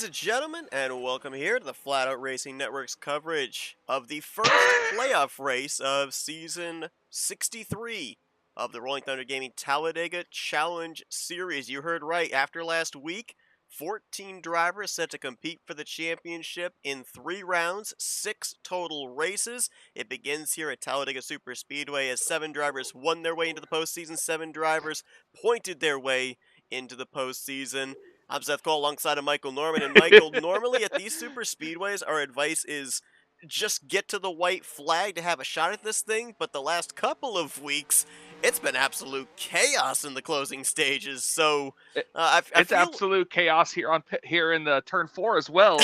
and gentlemen, and welcome here to the Flatout Racing Network's coverage of the first playoff race of Season 63 of the Rolling Thunder Gaming Talladega Challenge Series. You heard right, after last week, 14 drivers set to compete for the championship in 3 rounds, 6 total races. It begins here at Talladega Superspeedway as 7 drivers won their way into the postseason, 7 drivers pointed their way into the postseason. I'm Seth Cole alongside of Michael Norman. And Michael, normally at these super speedways, our advice is just get to the white flag to have a shot at this thing. But the last couple of weeks, it's been absolute chaos in the closing stages. So I It's feel absolute chaos here in the turn 4 as well.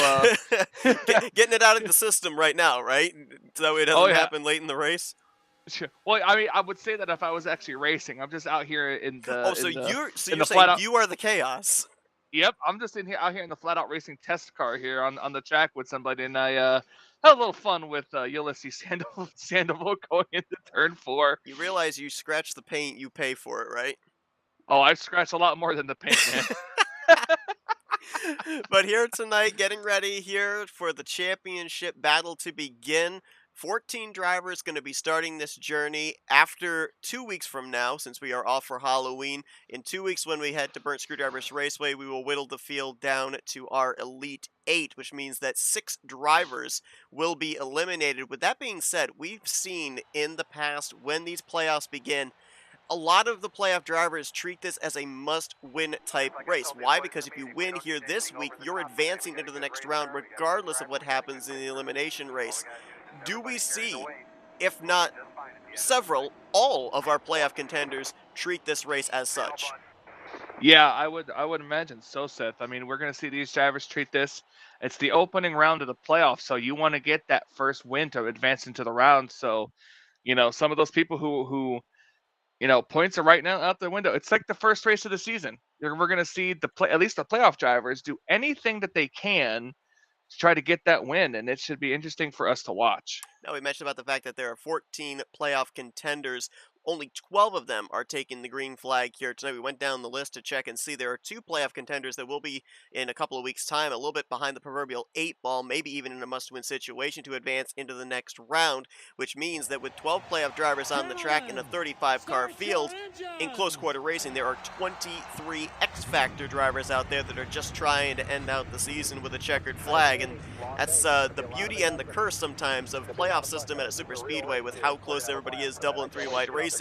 getting it out of the system right now, right? So it Oh doesn't yeah. happen late in the race. Sure. Well, I mean, I would say that if I was actually racing, I'm just out here in Oh, the so in the you're in the saying flat out. you are the chaos. Yep, I'm just out here in the flat out racing test car here on the track with somebody, and I had a little fun with Ulysses Sandoval going into turn 4. You realize you scratch the paint, you pay for it, right? Oh, I've scratched a lot more than the paint, man. But here tonight, getting ready here for the championship battle to begin. 14 drivers going to be starting this journey after 2 weeks from now, since we are off for Halloween. In 2 weeks, when we head to Burnt Screwdrivers Raceway, we will whittle the field down to our Elite 8, which means that 6 drivers will be eliminated. With that being said, we've seen in the past when these playoffs begin, a lot of the playoff drivers treat this as a must-win type race. Why? Because if you win here this week, you're advancing into the next round regardless of what happens in the elimination race. Do we see, if not several, all of our playoff contenders treat this race as such? Yeah, I would imagine so, Seth. I mean, we're going to see these drivers treat this. It's the opening round of the playoffs, so you want to get that first win to advance into the round. So, some of those people who points are right now out the window. It's like the first race of the season. We're going to see at least the playoff drivers do anything that they can to try to get that win, and it should be interesting for us to watch. Now, we mentioned about the fact that there are 14 playoff contenders. Only 12 of them are taking the green flag here tonight. We went down the list to check and see there are 2 playoff contenders that will be in a couple of weeks' time, a little bit behind the proverbial 8 ball, maybe even in a must-win situation to advance into the next round, which means that with 12 playoff drivers on the track in a 35-car field, in close quarter racing, there are 23 X-Factor drivers out there that are just trying to end out the season with a checkered flag, and that's the beauty and the curse sometimes of playoff system at a super speedway with how close everybody is double and 3-wide racing.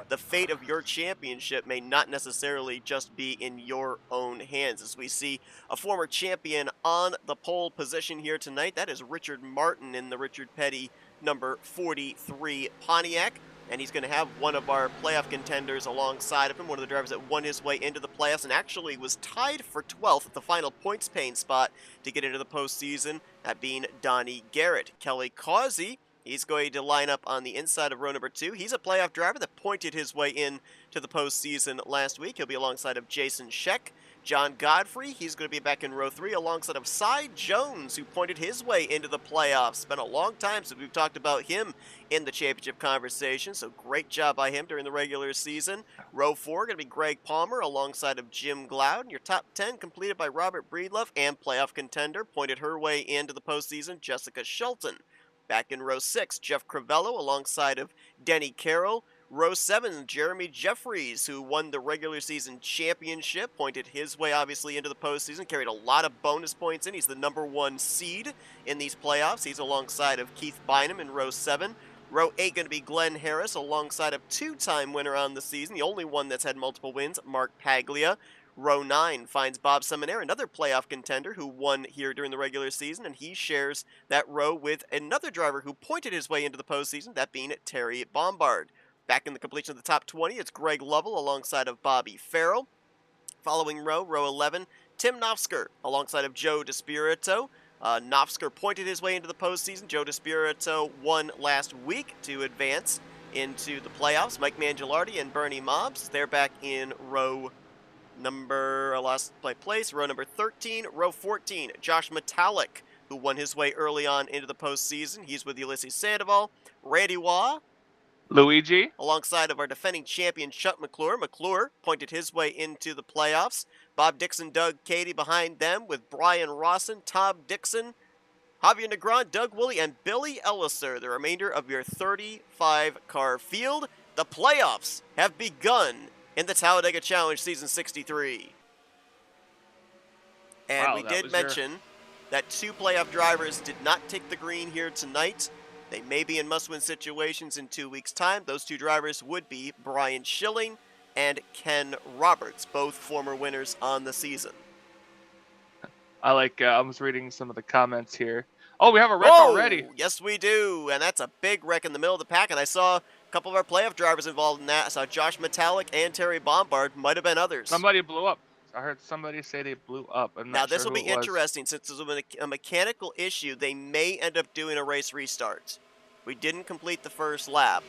The fate of your championship may not necessarily just be in your own hands, as we see a former champion on the pole position here tonight. That is Richard Martin in the Richard Petty number 43 Pontiac. And he's going to have one of our playoff contenders alongside of him, one of the drivers that won his way into the playoffs and actually was tied for 12th at the final points paying spot to get into the postseason, that being Donnie Garrett. Kelly Causey, he's going to line up on the inside of row number 2. He's a playoff driver that pointed his way in to the postseason last week. He'll be alongside of Jason Scheck. John Godfrey, he's going to be back in row 3 alongside of Cy Jones, who pointed his way into the playoffs. It's been a long time since we've talked about him in the championship conversation, so great job by him during the regular season. Row 4 going to be Greg Palmer alongside of Jim Gloud. And your top 10 completed by Robert Breedlove, and playoff contender pointed her way into the postseason, Jessica Shelton. Back in row 6, Jeff Crivello alongside of Denny Carroll. Row 7, Jeremy Jeffries, who won the regular season championship, pointed his way obviously into the postseason, carried a lot of bonus points in. He's the number 1 seed in these playoffs. He's alongside of Keith Bynum in row 7. Row 8 going to be Glenn Harris alongside of 2-time winner on the season, the only one that's had multiple wins, Mark Paglia. Row 9 finds Bob Seminaire, another playoff contender who won here during the regular season, and he shares that row with another driver who pointed his way into the postseason, that being Terry Bombard. Back in the completion of the top 20, it's Greg Lovell alongside of Bobby Farrell. Following row 11, Tim Nofsker alongside of Joe DeSpirito. Nofsker pointed his way into the postseason. Joe DeSpirito won last week to advance into the playoffs. Mike Mangialardi and Bernie Mobbs, they're back in row number 13. Row 14, Josh Metallic, who won his way early on into the postseason. He's with Ulysses Sandoval. Randy Waugh, Luigi. alongside of our defending champion Chuck McClure. McClure pointed his way into the playoffs. Bob Dixon, Doug Cady behind them with Brian Rawson, Tom Dixon, Javier Negron, Doug Woolley, and Billy Elliser, the remainder of your 35-car field. The playoffs have begun in the Talladega Challenge Season 63. And Wow, we that did was your. mention that 2 playoff drivers did not take the green here tonight. They may be in must-win situations in 2 weeks' time. Those 2 drivers would be Brian Schilling and Ken Roberts, both former winners on the season. I like. I was reading some of the comments here. Oh, we have a wreck already. Oh, yes we do, and that's a big wreck in the middle of the pack, and I saw a couple of our playoff drivers involved in that. I saw Josh Metallic and Terry Bombard, might have been others. Somebody blew up. I heard somebody say they blew up. I'm Now not this sure will who be it was. interesting, since it's a mechanical issue, they may end up doing a race restart. We didn't complete the first lap.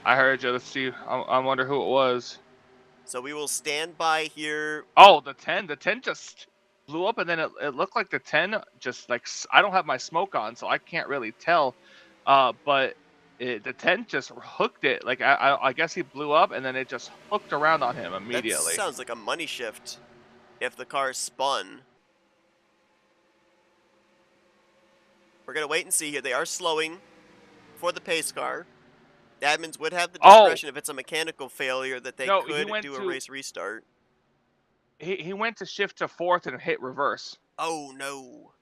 I heard you. Let's see. I wonder who it was. So we will stand by here. Oh, the 10. The 10 just blew up, and then it looked like the 10 just like I don't have my smoke on, so I can't really tell. But the 10 just hooked it. Like I guess he blew up, and then it just hooked around on him That immediately. sounds like a money shift if the car spun. We're going to wait and see here. They are slowing for the pace car. The admins would have the discretion if it's a mechanical failure that they No, could do a race restart. He went to shift to fourth and hit reverse. Oh, no.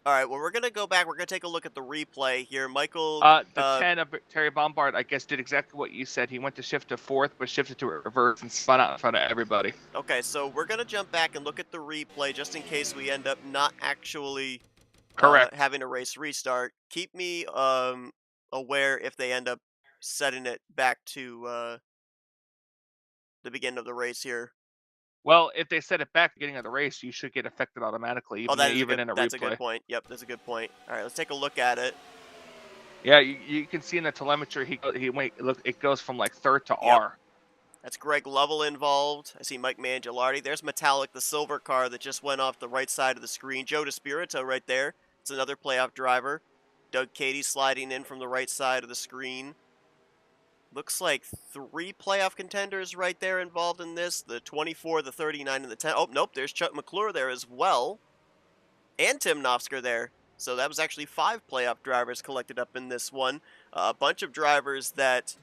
All right, well, we're going to go back. We're going to take a look at the replay here. Michael... The 10 of Terry Bombard, I guess, did exactly what you said. He went to shift to fourth, but shifted to reverse and spun out in front of everybody. Okay, so we're going to jump back and look at the replay just in case we end up not actually Correct. having a race restart. Keep me aware if they end up setting it back to the beginning of the race here. Well, if they set it back at the beginning of the race, you should get affected automatically, even, in a that's replay. a good point. Yep, that's a good point. All right, let's take a look at it. Yeah, you can see in the telemetry it goes from like third to Yep. R. That's Greg Lovell involved. I see Mike Mangialardi. There's Metallic, the silver car that just went off the right side of the screen. Joe DeSpirito right there. It's another playoff driver. Doug Cady sliding in from the right side of the screen. Looks like 3 playoff contenders right there involved in this. The 24, the 39, and the 10. Oh, nope, there's Chuck McClure there as well. And Tim Nofsker there. So that was actually 5 playoff drivers collected up in this one. A bunch of drivers that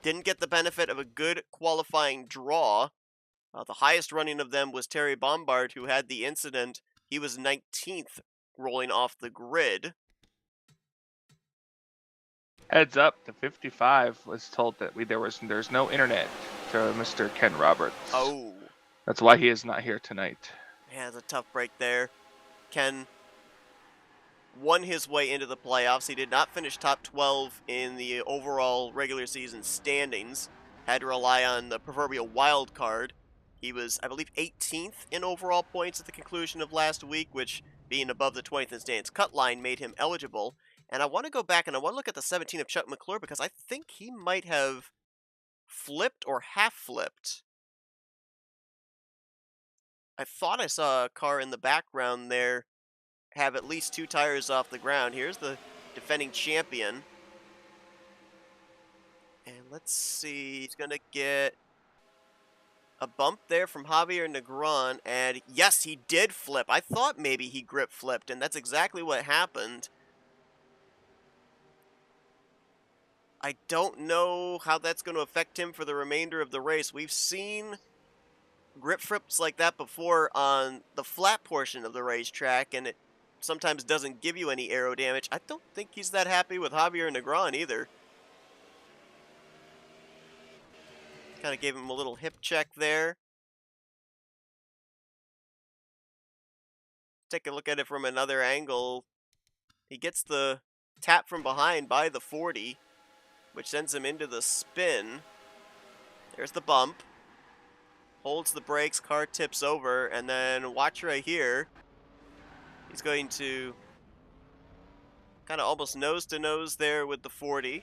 didn't get the benefit of a good qualifying draw. The highest running of them was Terry Bombard, who had the incident. He was 19th rolling off the grid. Heads up, the 55 was told that there's no internet to Mr. Ken Roberts. Oh. That's why he is not here tonight. Yeah, it's a tough break there. Ken won his way into the playoffs. He did not finish top 12 in the overall regular season standings. Had to rely on the proverbial wild card. He was, I believe, 18th in overall points at the conclusion of last week, which, being above the 20th in standings cut line, made him eligible. And I want to go back and I want to look at the 17 of Chuck McClure because I think he might have flipped or half flipped. I thought I saw a car in the background there have at least 2 tires off the ground. Here's the defending champion. And let's see, he's going to get a bump there from Javier Negron. And yes, he did flip. I thought maybe he grip flipped, and that's exactly what happened. I don't know how that's going to affect him for the remainder of the race. We've seen grip flips like that before on the flat portion of the racetrack, and it sometimes doesn't give you any aero damage. I don't think he's that happy with Javier Negron either. Kind of gave him a little hip check there. Take a look at it from another angle. He gets the tap from behind by the 40, which sends him into the spin. There's the bump. Holds the brakes, car tips over, and then watch right here. He's going to kind of almost nose to nose there with the 40.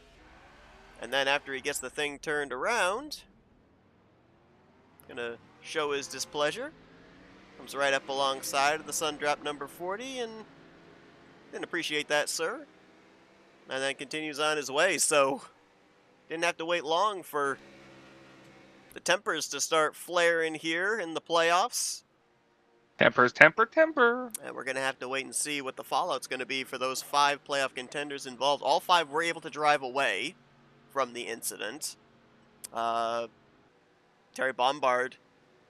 And then after he gets the thing turned around, gonna show his displeasure. Comes right up alongside of the sun drop number 40, and didn't appreciate that, sir. and then continues on his way. So didn't have to wait long for the tempers to start flaring here in the playoffs. Tempers, temper. And we're going to have to wait and see what the fallout's going to be for those 5 playoff contenders involved. All 5 were able to drive away from the incident. Terry Bombard,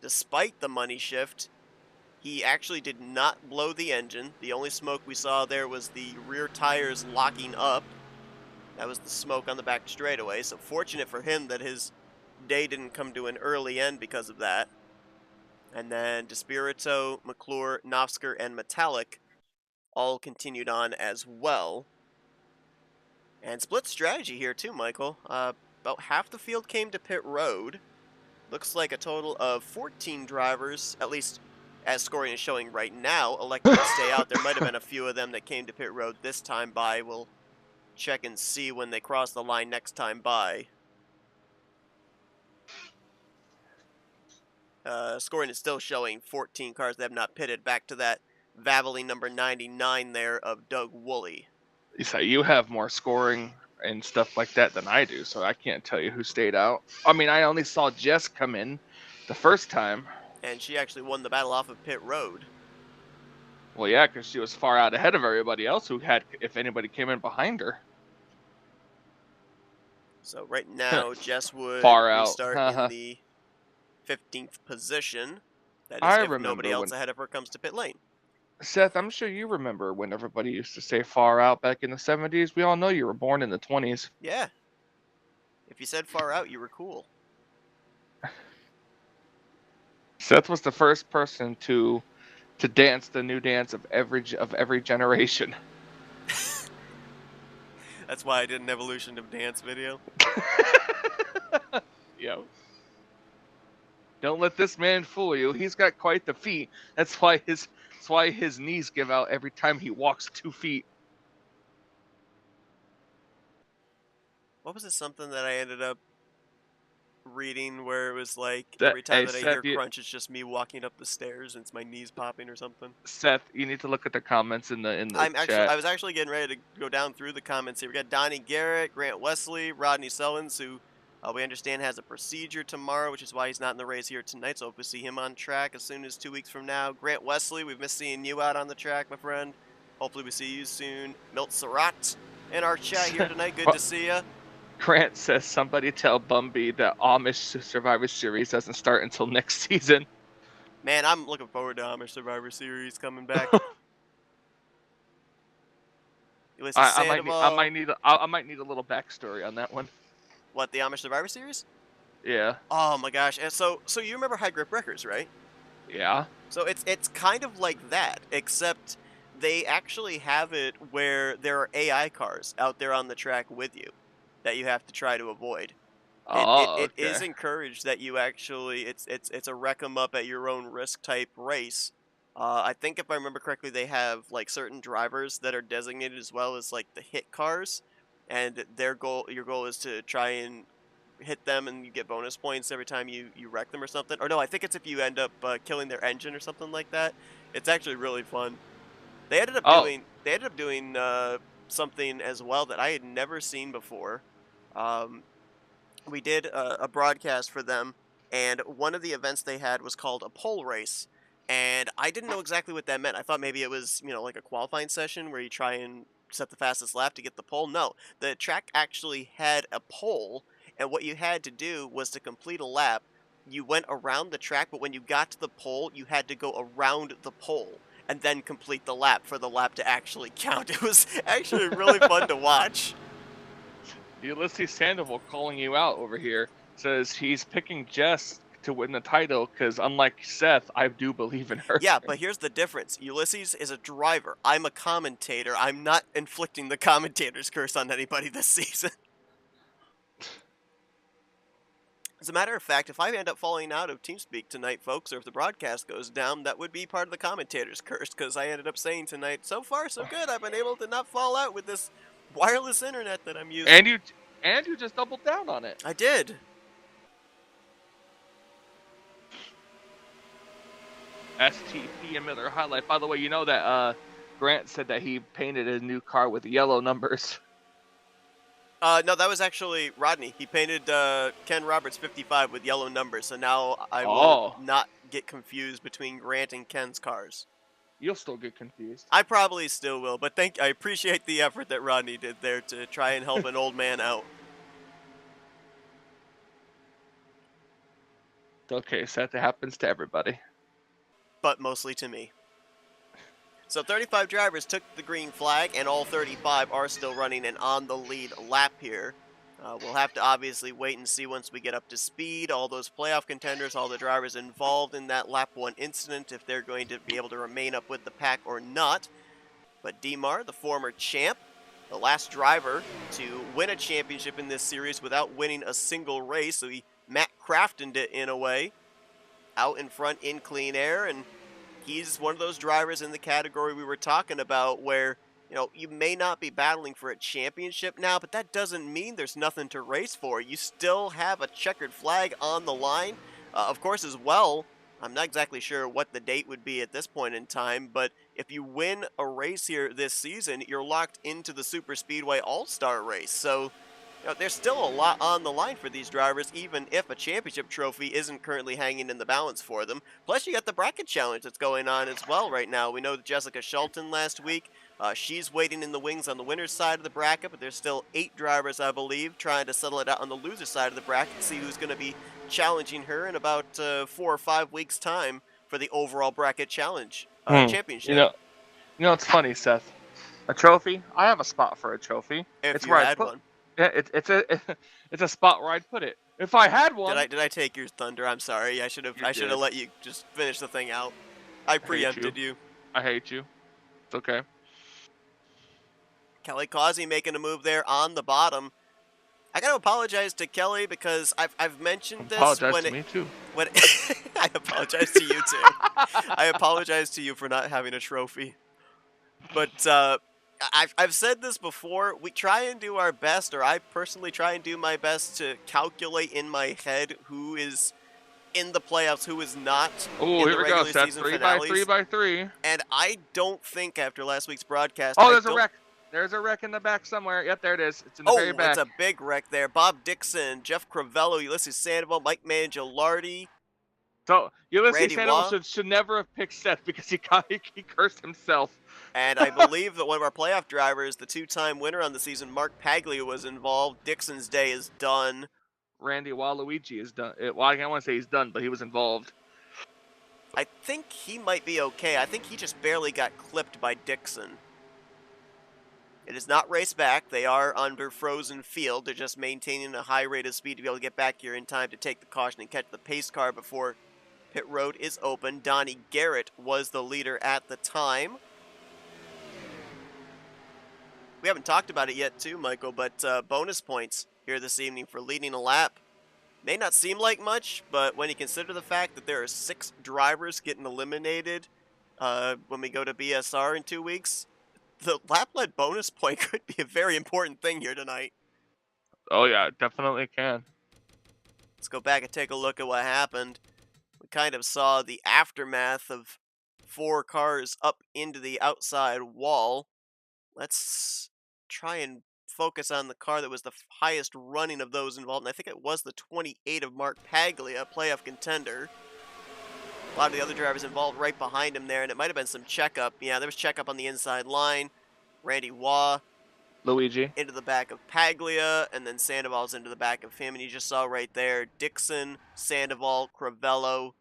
despite the money shift, he actually did not blow the engine. The only smoke we saw there was the rear tires locking up. That was the smoke on the back straightaway. So fortunate for him that his day didn't come to an early end because of that. And then Despirito, McClure, Novsker, and Metallic all continued on as well. And split strategy here too, Michael. About half the field came to pit road. Looks like a total of 14 drivers, at least as scoring is showing right now, elected to stay out. There might have been a few of them that came to pit road this time by. We'll check and see when they cross the line next time by. Scoring is still showing 14 cars that have not pitted, back to that Vavely number 99 there of Doug Woolley. So you have more scoring and stuff like that than I do, so I can't tell you who stayed out. I mean, I only saw Jess come in the first time. And she actually won the battle off of pit road. Well, yeah, because she was far out ahead of everybody else who had, if anybody came in behind her. So right now, Jess would restart in the 15th position. That is if nobody else ahead of her comes to pit lane. Seth, I'm sure you remember when everybody used to say far out back in the 70s. We all know you were born in the 20s. Yeah. If you said far out, you were cool. Seth was the first person to dance the new dance of every generation. That's why I did an Evolution of Dance video. Yo. Don't let this man fool you. He's got quite the feet. That's why his knees give out every time he walks 2 feet. What was it, something that I ended up reading where it was like every time that I hear crunch, it's just me walking up the stairs and it's my knees popping or something? Seth, you need to look at the comments in the chat. I was actually getting ready to go down through the comments here. We got Donnie Garrett, Grant Wesley, Rodney Sellens, who we understand has a procedure tomorrow, which is why he's not in the race here tonight. So hope we see him on track as soon as 2 weeks from now. Grant Wesley, we've missed seeing you out on the track, my friend. Hopefully we see you soon. Milt Surratt in our chat here tonight. Good to see you. Grant says, somebody tell Bumby that Amish Survivor Series doesn't start until next season. Man, I'm looking forward to Amish Survivor Series coming back. I might need a little backstory on that one. What, the Amish Survivor Series? Yeah. Oh my gosh. And so you remember High Grip Wreckers, right? Yeah. So it's kind of like that, except they actually have it where there are AI cars out there on the track with you that you have to try to avoid. It is encouraged that you actually, it's a wreck 'em up at your own risk type race. I think if I remember correctly, they have like certain drivers that are designated as well as like the hit cars, and your goal is to try and hit them, and you get bonus points every time you wreck them or something. Or no, I think it's if you end up killing their engine or something like that. It's actually really fun. They ended up doing something as well that I had never seen before. We did a broadcast for them, and one of the events they had was called a pole race. And I didn't know exactly what that meant. I thought maybe it was, like a qualifying session where you try and set the fastest lap to get the pole. No, the track actually had a pole, and what you had to do was to complete a lap. You went around the track, but when you got to the pole, you had to go around the pole and then complete the lap for the lap to actually count. It was actually really fun to watch. Ulysses Sandoval calling you out over here says he's picking Jess to win the title because, unlike Seth, I do believe in her. Yeah, but here's the difference. Ulysses is a driver. I'm a commentator. I'm not inflicting the commentator's curse on anybody this season. As a matter of fact, if I end up falling out of TeamSpeak tonight, folks, or if the broadcast goes down, that would be part of the commentator's curse, because I ended up saying tonight, so far so good, I've been able to not fall out with this wireless internet that I'm using. And you just doubled down on it. I did. STP and Miller highlight. By the way, you know that Grant said that he painted his new car with yellow numbers. No, that was actually Rodney. He painted Ken Roberts 55 with yellow numbers, so now I will Oh, not get confused between Grant and Ken's cars. you'll still get confused. I probably still will, but I appreciate the effort that Rodney did there to try and help an old man out. Okay, so that happens to everybody. But mostly to me. So 35 drivers took the green flag, and all 35 are still running and on the lead lap here. We'll have to obviously wait and see once we get up to speed, all those playoff contenders, all the drivers involved in that lap 1 incident, if they're going to be able to remain up with the pack or not. But Demar, the former champ, the last driver to win a championship in this series without winning a single race, so he Matt Craftoned it in a way, out in front in clean air, and he's one of those drivers in the category we were talking about where, you may not be battling for a championship now, but that doesn't mean there's nothing to race for. You still have a checkered flag on the line. Of course, as well, I'm not exactly sure what the date would be at this point in time, but if you win a race here this season, you're locked into the Super Speedway All-Star race. So, there's still a lot on the line for these drivers, even if a championship trophy isn't currently hanging in the balance for them. Plus, you got the bracket challenge that's going on as well right now. We know that Jessica Shelton last week, she's waiting in the wings on the winner's side of the bracket, but there's still 8 drivers, I believe, trying to settle it out on the loser's side of the bracket to see who's going to be challenging her in about 4 or 5 weeks' time for the overall bracket challenge Hmm. championship. It's funny, Seth. A trophy? I have a spot for a trophy. If It's you where I'd had put. one. Yeah, it's a spot where I'd put it. If I had Did one, I take your thunder? I'm sorry. you I should have did. let you just finish the thing out. I I hate you. preempted you. I hate you. It's okay. Kelly Causey making a move there on the bottom. I gotta apologize to Kelly because I've mentioned this Apologize to me too. when I apologize to you too. I apologize to you for not having a trophy. But I've said this before. We try and do our best, or I personally try and do my best to calculate in my head who is in the playoffs, who is not Oh, in here the we go, regular Seth. season Three by three finales. by three. And I don't think after last week's broadcast, Oh, I there's a don't. wreck. There's a wreck in the back somewhere. Yep, there it is. It's in the very Oh, it's back. a big wreck there. Bob Dixon, Jeff Crivello, Ulysses Sandoval, Mike Mangialardi, So Ulysses Randy Sandoval Waugh. should never have picked Seth because he cursed himself. And I believe that one of our playoff drivers, the 2-time winner on the season, Mark Paglia, was involved. Dixon's day is done. Randy Waluigi is done. Well, I don't want to say he's done, but he was involved. I think he might be okay. I think he just barely got clipped by Dixon. It is not race back. They are under frozen field. They're just maintaining a high rate of speed to be able to get back here in time to take the caution and catch the pace car before pit road is open. Donnie Garrett was the leader at the time. We haven't talked about it yet too, Michael, but bonus points here this evening for leading a lap. May not seem like much, but when you consider the fact that there are 6 drivers getting eliminated when we go to BSR in 2 weeks, the lap-led bonus point could be a very important thing here tonight. Oh yeah, definitely can. Let's go back and take a look at what happened. We kind of saw the aftermath of 4 cars up into the outside wall. Let's try and focus on the car that was the highest running of those involved, and I think it was the 28 of Mark Paglia, playoff contender. A lot of the other drivers involved right behind him there, and it might have been some checkup. Yeah, there was checkup on the inside line. Randy Waugh Luigi. into the back of Paglia, and then Sandoval's into the back of him, and you just saw right there Dixon, Sandoval, Crivello,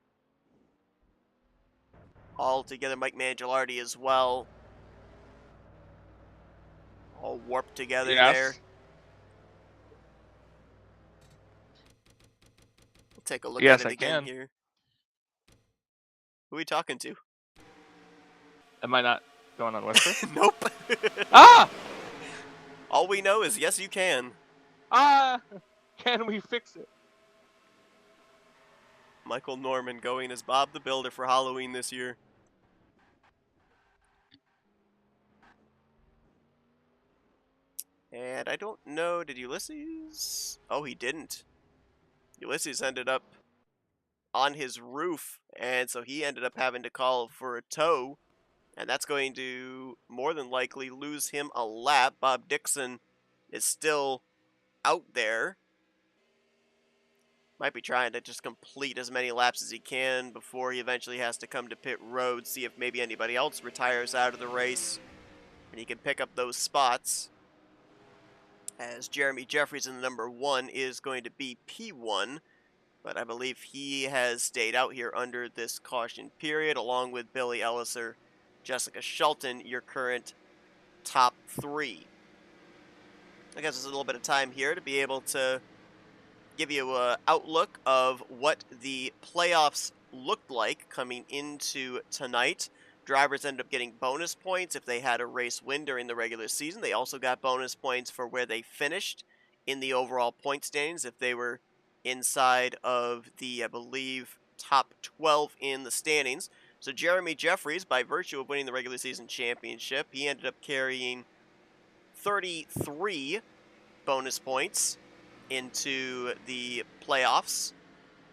all together. Mike Mangialardi as well. All warped together there. Yes. We'll take a look at Yes, it I again can. here. Who are we talking to? Am I not going on whisper? Nope. Ah! All we know is yes, you can. Ah! Can we fix it? Michael Norman going as Bob the Builder for Halloween this year. And I don't know, did Ulysses? Oh, he didn't. Ulysses ended up on his roof, and so he ended up having to call for a tow, and that's going to more than likely lose him a lap. Bob Dixon is still out there. Might be trying to just complete as many laps as he can before he eventually has to come to pit road, see if maybe anybody else retires out of the race, and he can pick up those spots. As Jeremy Jeffries in the number 1 is going to be P1, but I believe he has stayed out here under this caution period, along with Billy Ellis or Jessica Shelton, your current top 3. I guess there's a little bit of time here to be able to give you an outlook of what the playoffs looked like coming into tonight. Drivers ended up getting bonus points if they had a race win during the regular season. They also got bonus points for where they finished in the overall point standings if they were inside of the, I believe, top 12 in the standings. So Jeremy Jeffries, by virtue of winning the regular season championship, he ended up carrying 33 bonus points into the playoffs.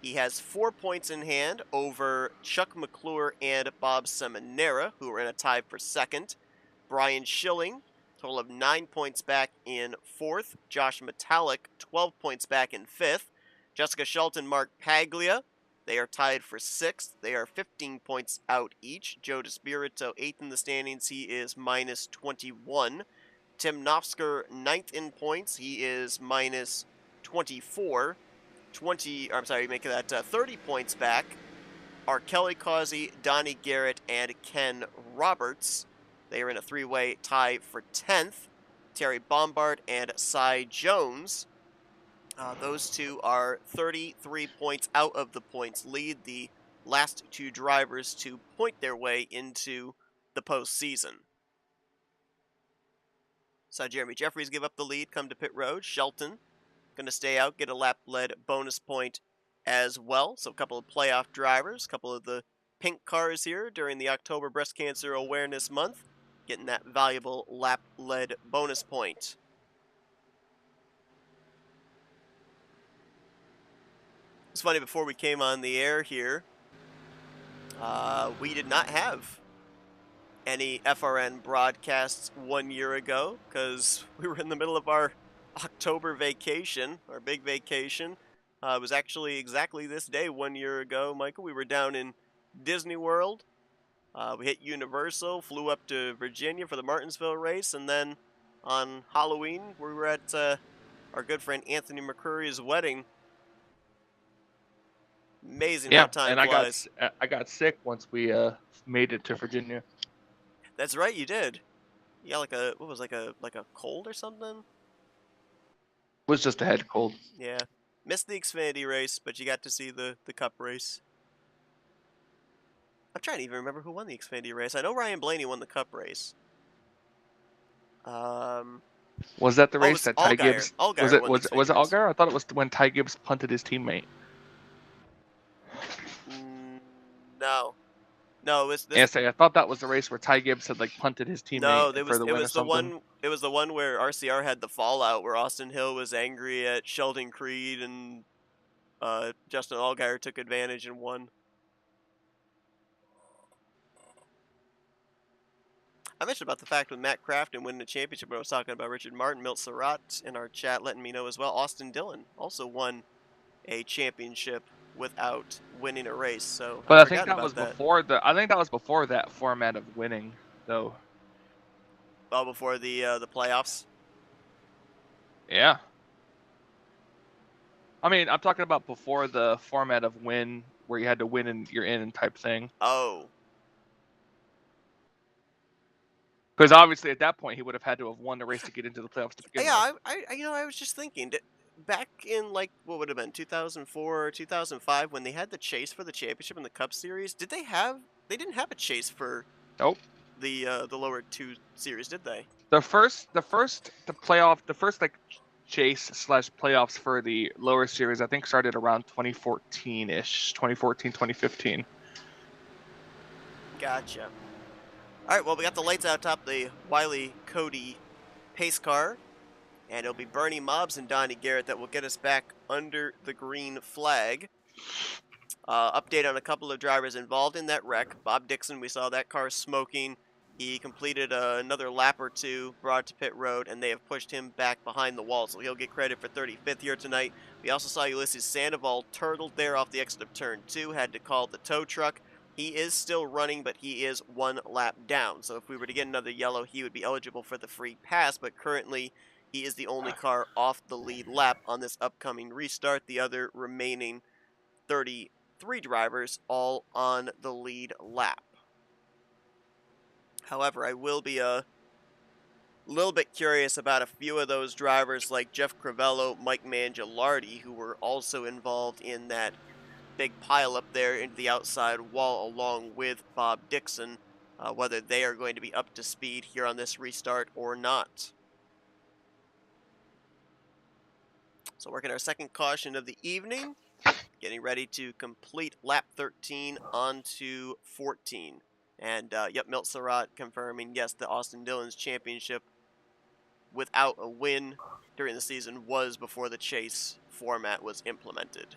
He has 4 points in hand over Chuck McClure and Bob Seminara, who are in a tie for second. Brian Schilling, total of 9 points back in fourth. Josh Metallic, 12 points back in fifth. Jessica Shelton, Mark Paglia, they are tied for sixth. They are 15 points out each. Joe DeSpirito, eighth in the standings. He is minus 21. Tim Nofsker, ninth in points. He is minus 24. 30 points back are Kelly Causey, Donnie Garrett, and Ken Roberts. They are in a 3-way tie for 10th. Terry Bombard and Cy Jones. Those two are 33 points out of the points lead. The last 2 drivers to point their way into the postseason. Saw Jeremy Jeffries give up the lead, come to pit road. Shelton going to stay out, get a lap-led bonus point as well. So a couple of playoff drivers, a couple of the pink cars here during the October Breast Cancer Awareness Month, getting that valuable lap-led bonus point. It's funny, before we came on the air here, we did not have any FRN broadcasts 1 year ago because we were in the middle of our October vacation, our big vacation. It was actually exactly this day 1 year ago, Michael. We were down in Disney World. We hit Universal, flew up to Virginia for the Martinsville race, and then on Halloween, we were at our good friend Anthony McCurry's wedding. Amazing how time flies. I got sick once we made it to Virginia. That's right, you did. You got like a cold or something? It was just a head cold. Yeah. Missed the Xfinity race, but you got to see the Cup race. I'm trying to even remember who won the Xfinity race. I know Ryan Blaney won the Cup race. Was that the race that Ty Gibbs? Was it Allgaier? I thought it was when Ty Gibbs punted his teammate. No. No, it was this. Yes, I thought that was the race where Ty Gibbs had punted his teammate for the win or something. It was the one where RCR had the fallout, where Austin Hill was angry at Sheldon Creed and Justin Allgaier took advantage and won. I mentioned about the fact with Matt Crafton winning the championship, but I was talking about Richard Martin, Milt Surratt in our chat letting me know as well. Austin Dillon also won a championship without winning a race. So, but I think that was before the. I think that was before that format of winning, though. Oh, before the playoffs. Yeah. I mean, I'm talking about before the format of win, where you had to win and you're in type thing. Oh. Because obviously at that point he would have had to have won the race to get into the playoffs to begin with. I was just thinking. Back in what would have been 2004 or 2005 when they had the chase for the championship in the Cup Series, they didn't have a chase for the lower 2 series, did they? The first chase / playoffs for the lower series I think started around 2014-ish, 2015. Gotcha. All right, well, we got the lights out top the Wiley Cody pace car. And it'll be Bernie Mobbs and Donnie Garrett that will get us back under the green flag. Update on a couple of drivers involved in that wreck. Bob Dixon, we saw that car smoking He completed another lap or two, brought to pit road, and they have pushed him back behind the wall, so he'll get credit for 35th here tonight. We also saw Ulysses Sandoval turtled there off the exit of turn 2, had to call the tow truck. He is still running, but he is one lap down, so if we were to get another yellow, he would be eligible for the free pass, but currently he is the only car off the lead lap on this upcoming restart. The other remaining 33 drivers all on the lead lap. However, I will be a little bit curious about a few of those drivers like Jeff Crivello, Mike Mangialardi, who were also involved in that big pile up there into the outside wall along with Bob Dixon, whether they are going to be up to speed here on this restart or not. So working our second caution of the evening, getting ready to complete lap 13 onto 14. And yep, Milt Surratt confirming, yes, the Austin Dillon's championship without a win during the season was before the chase format was implemented.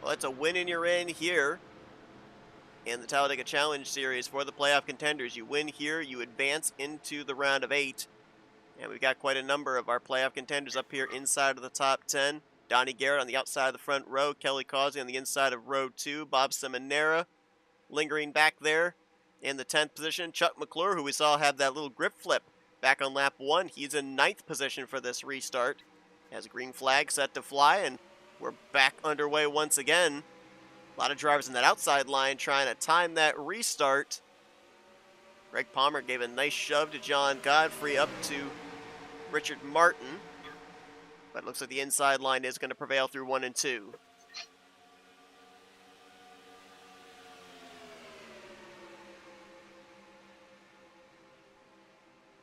Well, it's a win and you're in here in the Talladega Challenge Series for the playoff contenders. You win here, you advance into the round of 8. And we've got quite a number of our playoff contenders up here inside of the top 10. Donnie Garrett on the outside of the front row, Kelly Causey on the inside of row 2, Bob Seminara lingering back there in the 10th position. Chuck McClure, who we saw have that little grip flip back on lap 1, he's in 9th position for this restart. Has a green flag set to fly, and we're back underway once again. A lot of drivers in that outside line trying to time that restart. Greg Palmer gave a nice shove to John Godfrey up to Richard Martin, but it looks like the inside line is going to prevail through 1 and 2.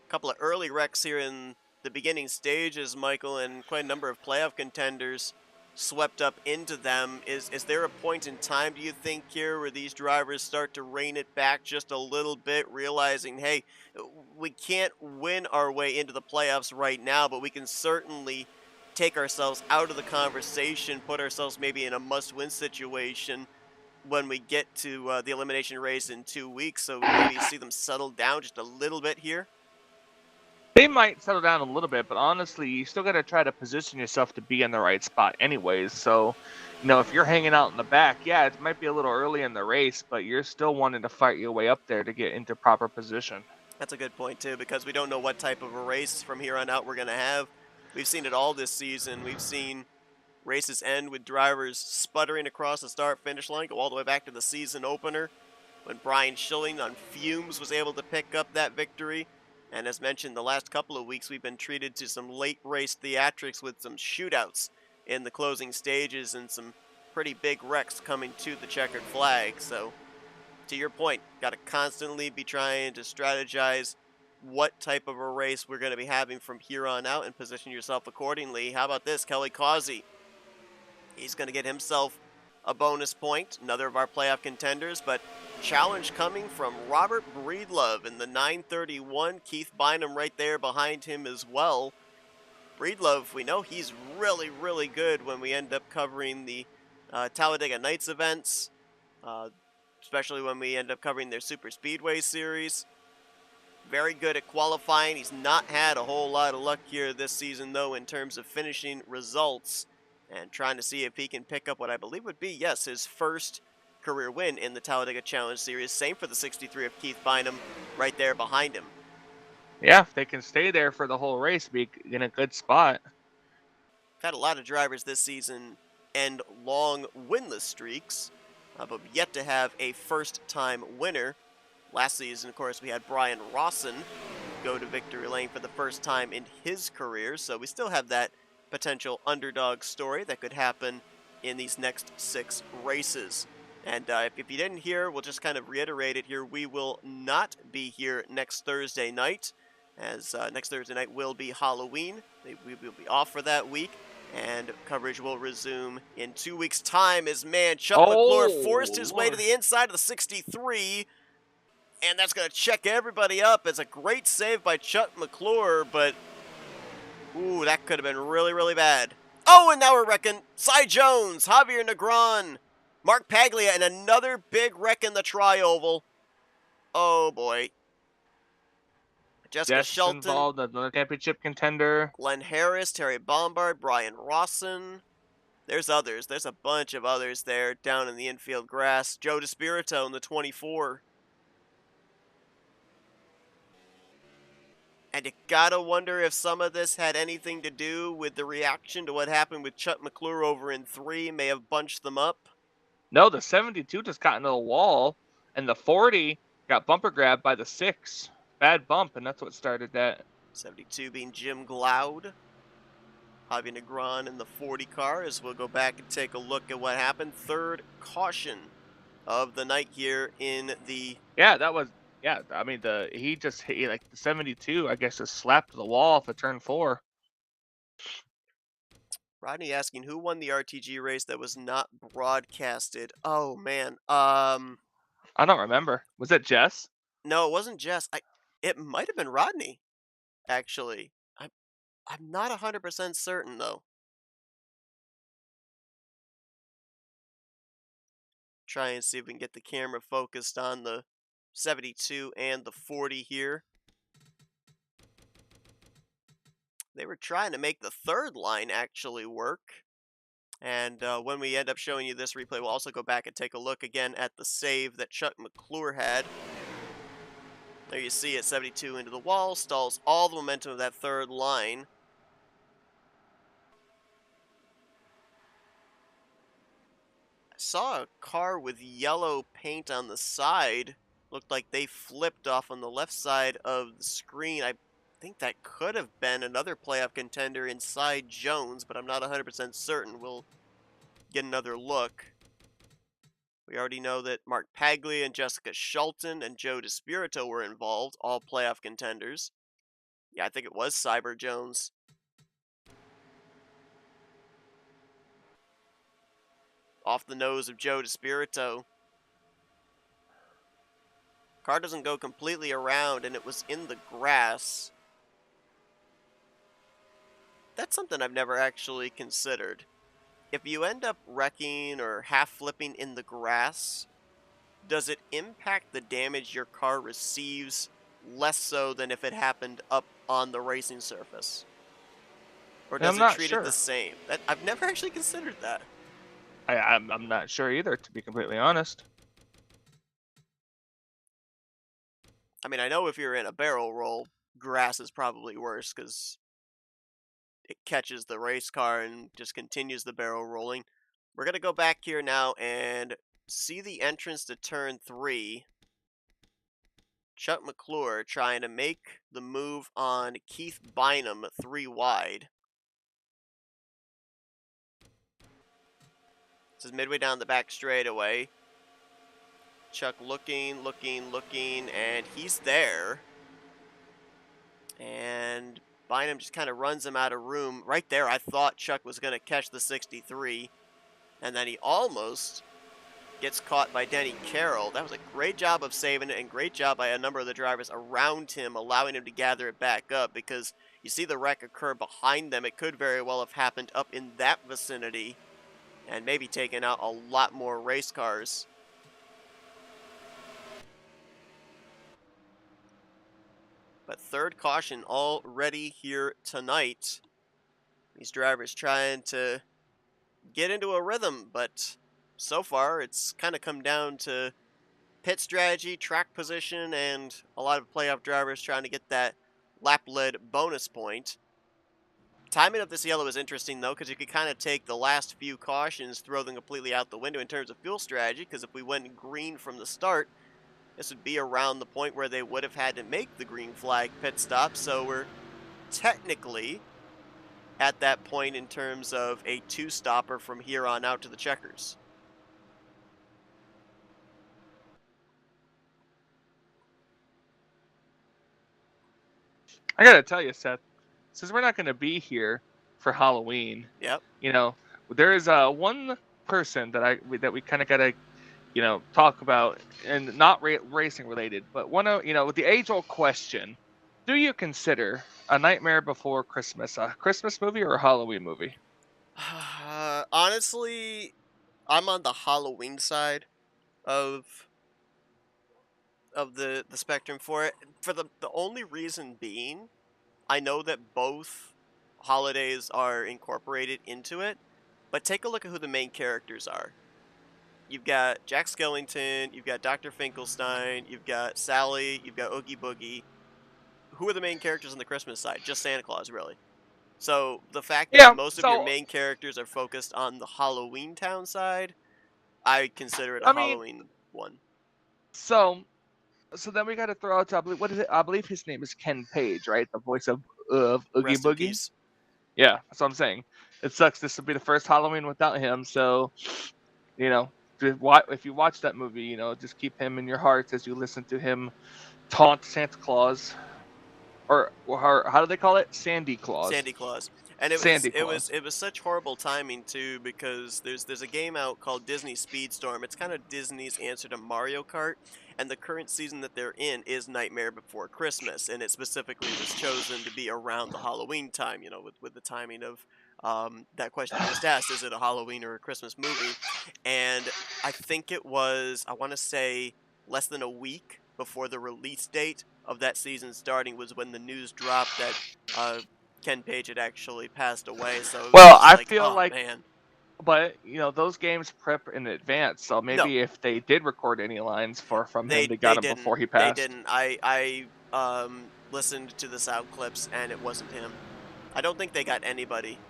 Couple of early wrecks here in the beginning stages, Michael, and quite a number of playoff contenders swept up into them. Is there a point in time, do you think, here where these drivers start to rein it back just a little bit, realizing, hey, we can't win our way into the playoffs right now, but we can certainly take ourselves out of the conversation, put ourselves maybe in a must-win situation when we get to the elimination race in 2 weeks, so maybe see them settle down just a little bit here? They might settle down a little bit, but honestly, you still got to try to position yourself to be in the right spot anyways. So, if you're hanging out in the back, yeah, it might be a little early in the race, but you're still wanting to fight your way up there to get into proper position. That's a good point, too, because we don't know what type of a race from here on out we're going to have. We've seen it all this season. We've seen races end with drivers sputtering across the start-finish line, go all the way back to the season opener when Brian Schilling on fumes was able to pick up that victory. And as mentioned, the last couple of weeks, we've been treated to some late race theatrics with some shootouts in the closing stages and some pretty big wrecks coming to the checkered flag. So, to your point, got to constantly be trying to strategize what type of a race we're going to be having from here on out and position yourself accordingly. How about this, Kelly Causey? He's going to get himself a bonus point, another of our playoff contenders, but challenge coming from Robert Breedlove in the 931. Keith Bynum right there behind him as well. Breedlove, we know he's really, really good when we end up covering the Talladega Nights events, especially when we end up covering their Super Speedway series. Very good at qualifying. He's not had a whole lot of luck here this season, though, in terms of finishing results, and trying to see if he can pick up what I believe would be, yes, his first career win in the Talladega Challenge Series. Same for the 63 of Keith Bynum right there behind him. Yeah, if they can stay there for the whole race, be in a good spot. We've had a lot of drivers this season end long winless streaks, but yet to have a first-time winner. Last season, of course, we had Brian Rawson go to victory lane for the first time in his career, so we still have that potential underdog story that could happen in these next 6 races. And if you didn't hear, we'll just kind of reiterate it here. We will not be here next Thursday night, as next Thursday night will be Halloween. We will be off for that week, and coverage will resume in 2 weeks' time as Chuck McClure forced his way to the inside of the 63, and that's going to check everybody up. It's a great save by Chuck McClure, but ooh, that could have been really, really bad. Oh, and now we're wrecking Cy Jones, Javier Negron Mark Paglia and another big wreck in the tri-oval. Oh boy. Jessica Jeff's Shelton, involved, another championship contender. Glenn Harris, Terry Bombard, Brian Rawson. There's others. There's a bunch of others there down in the infield grass. Joe DeSpirito in the 24. And you gotta wonder if some of this had anything to do with the reaction to what happened with Chuck McClure over in 3, may have bunched them up. No, the 72 just got into the wall, and the 40 got bumper grabbed by the 6. Bad bump, and that's what started that. 72 being Jim Gloud. Javi Negron in the 40 car, as we'll go back and take a look at what happened. Third caution of the night here in the... Yeah, that was, yeah, I mean, he just hit, like, the 72, I guess, just slapped the wall off of turn 4. Rodney asking who won the RTG race that was not broadcasted. Oh man. I don't remember. Was that Jess? No, it wasn't Jess. It might have been Rodney, actually. I'm not 100% certain though. Try and see if we can get the camera focused on the 72 and the 40 here. They were trying to make the third line actually work. And when we end up showing you this replay, we'll also go back and take a look again at the save that Chuck McClure had. There you see it, 72 into the wall, stalls all the momentum of that third line. I saw a car with yellow paint on the side. Looked like they flipped off on the left side of the screen. I think that could have been another playoff contender inside Jones, but I'm not 100% certain. We'll get another look. We already know that Mark Paglia and Jessica Shelton and Joe DeSpirito were involved, all playoff contenders. Yeah, I think it was Cyber Jones. Off the nose of Joe DeSpirito. Car doesn't go completely around, and it was in the grass. That's something I've never actually considered. If you end up wrecking or half flipping in the grass, does it impact the damage your car receives less so than if it happened up on the racing surface? Or does I'm it not treat it sure. the same? I've never actually considered that. I'm not sure either, to be completely honest. I mean, I know if you're in a barrel roll, grass is probably worse because it catches the race car and just continues the barrel rolling. We're going to go back here now and see the entrance to turn 3. Chuck McClure trying to make the move on Keith Bynum 3 wide. This is midway down the back straightaway. Chuck looking, and he's there. And Bynum just kind of runs him out of room. Right there, I thought Chuck was going to catch the 63. And then he almost gets caught by Denny Carroll. That was a great job of saving it, and great job by a number of the drivers around him, allowing him to gather it back up, because you see the wreck occur behind them. It could very well have happened up in that vicinity and maybe taken out a lot more race cars. But third caution already here tonight. These drivers trying to get into a rhythm, but so far it's kind of come down to pit strategy, track position, and a lot of playoff drivers trying to get that lap-led bonus point. Timing of this yellow is interesting, though, because you could kind of take the last few cautions, throw them completely out the window in terms of fuel strategy, because if we went green from the start, this would be around the point where they would have had to make the green flag pit stop, so we're technically at that point in terms of a two-stopper from here on out to the checkers. I gotta tell you, Seth, since we're not gonna be here for Halloween, Yep. There is one person that we kind of gotta talk about, and not racing related, but with the age-old question: do you consider A Nightmare Before Christmas a Christmas movie or a Halloween movie? Honestly, I'm on the Halloween side of the spectrum for it. For the only reason being, I know that both holidays are incorporated into it, but take a look at who the main characters are. You've got Jack Skellington, you've got Dr. Finkelstein, you've got Sally, you've got Oogie Boogie. Who are the main characters on the Christmas side? Just Santa Claus, really. So the fact that Yeah. most of your So main characters are focused on the Halloween Town side, I consider it a I mean, Halloween one. so so then we got to throw out. I believe what is it? I believe his name is Ken Page, right? The voice of Oogie Rest in Boogie. peace. Yeah, that's what I'm saying. It sucks. This will be the first Halloween without him. So you know, if you watch that movie, just keep him in your hearts as you listen to him taunt Santa Claus, or how do they call it? Sandy Claus. Sandy Claus. And it was Sandy it was Claus. it was such horrible timing too, because there's a game out called Disney Speedstorm. It's kind of Disney's answer to Mario Kart, and the current season that they're in is Nightmare Before Christmas, and it specifically was chosen to be around the Halloween time, with the timing of that question you just asked, is it a Halloween or a Christmas movie? And I think it was, I want to say, less than a week before the release date of that season starting was when the news dropped that uh, Ken Page had actually passed away. So it was Well, just I like, feel oh like, man, but those games prep in advance, so no, maybe if they did record any lines from him, they they got they him didn't, before he they passed. didn't. I listened to the sound clips and it wasn't him. I don't think they got anybody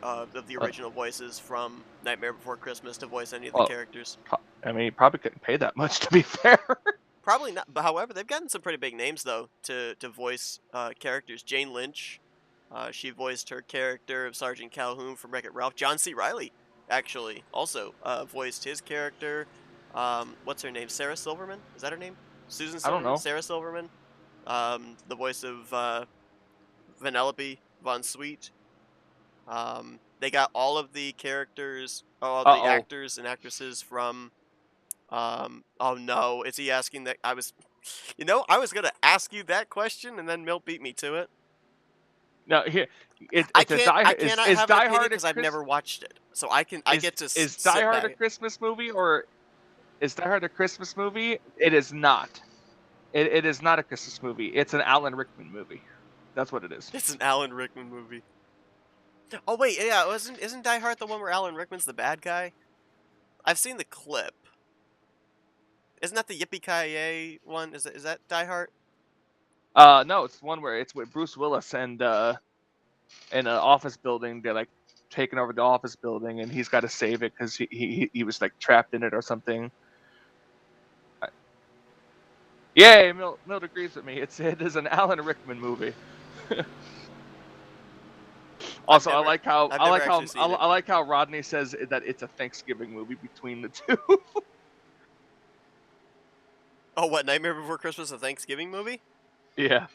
of the Uh, original voices from Nightmare Before Christmas to voice any of the well, characters. I mean, he probably couldn't pay that much to be fair. Probably not. But however, they've gotten some pretty big names though to voice characters. Jane Lynch, she voiced her character of Sergeant Calhoun from Wreck-It Ralph. John C. Riley actually also voiced his character. What's her name? Sarah Silverman? Is that her name? Susan I don't Silverman? know. Sarah Silverman? The voice of Vanellope Von Sweet. They got all of the characters, all Uh the oh. actors and actresses from. Oh no, is he asking that? I was gonna ask you that question, and then Milt beat me to it. No, here it's a I cannot is have an Die opinion Hard a because I've Chris never watched it, so I get to is Die sit Hard a back. Christmas movie, or is Die Hard a Christmas movie? It is not. It is not a Christmas movie. It's an Alan Rickman movie. That's what it is. It's an Alan Rickman movie. Oh wait, yeah, isn't Die Hard the one where Alan Rickman's the bad guy? I've seen the clip. Isn't that the Yippee Ki one? Is that Die Hard? No, it's one where it's with Bruce Willis and in an office building. They're like taking over the office building, and he's got to save it because he was like trapped in it or something. Yay, Milt agrees with me. It is an Alan Rickman movie. I've Also, never I've never actually seen it. I like how Rodney says that it's a Thanksgiving movie between the two. Oh, what, Nightmare Before Christmas, a Thanksgiving movie? Yeah.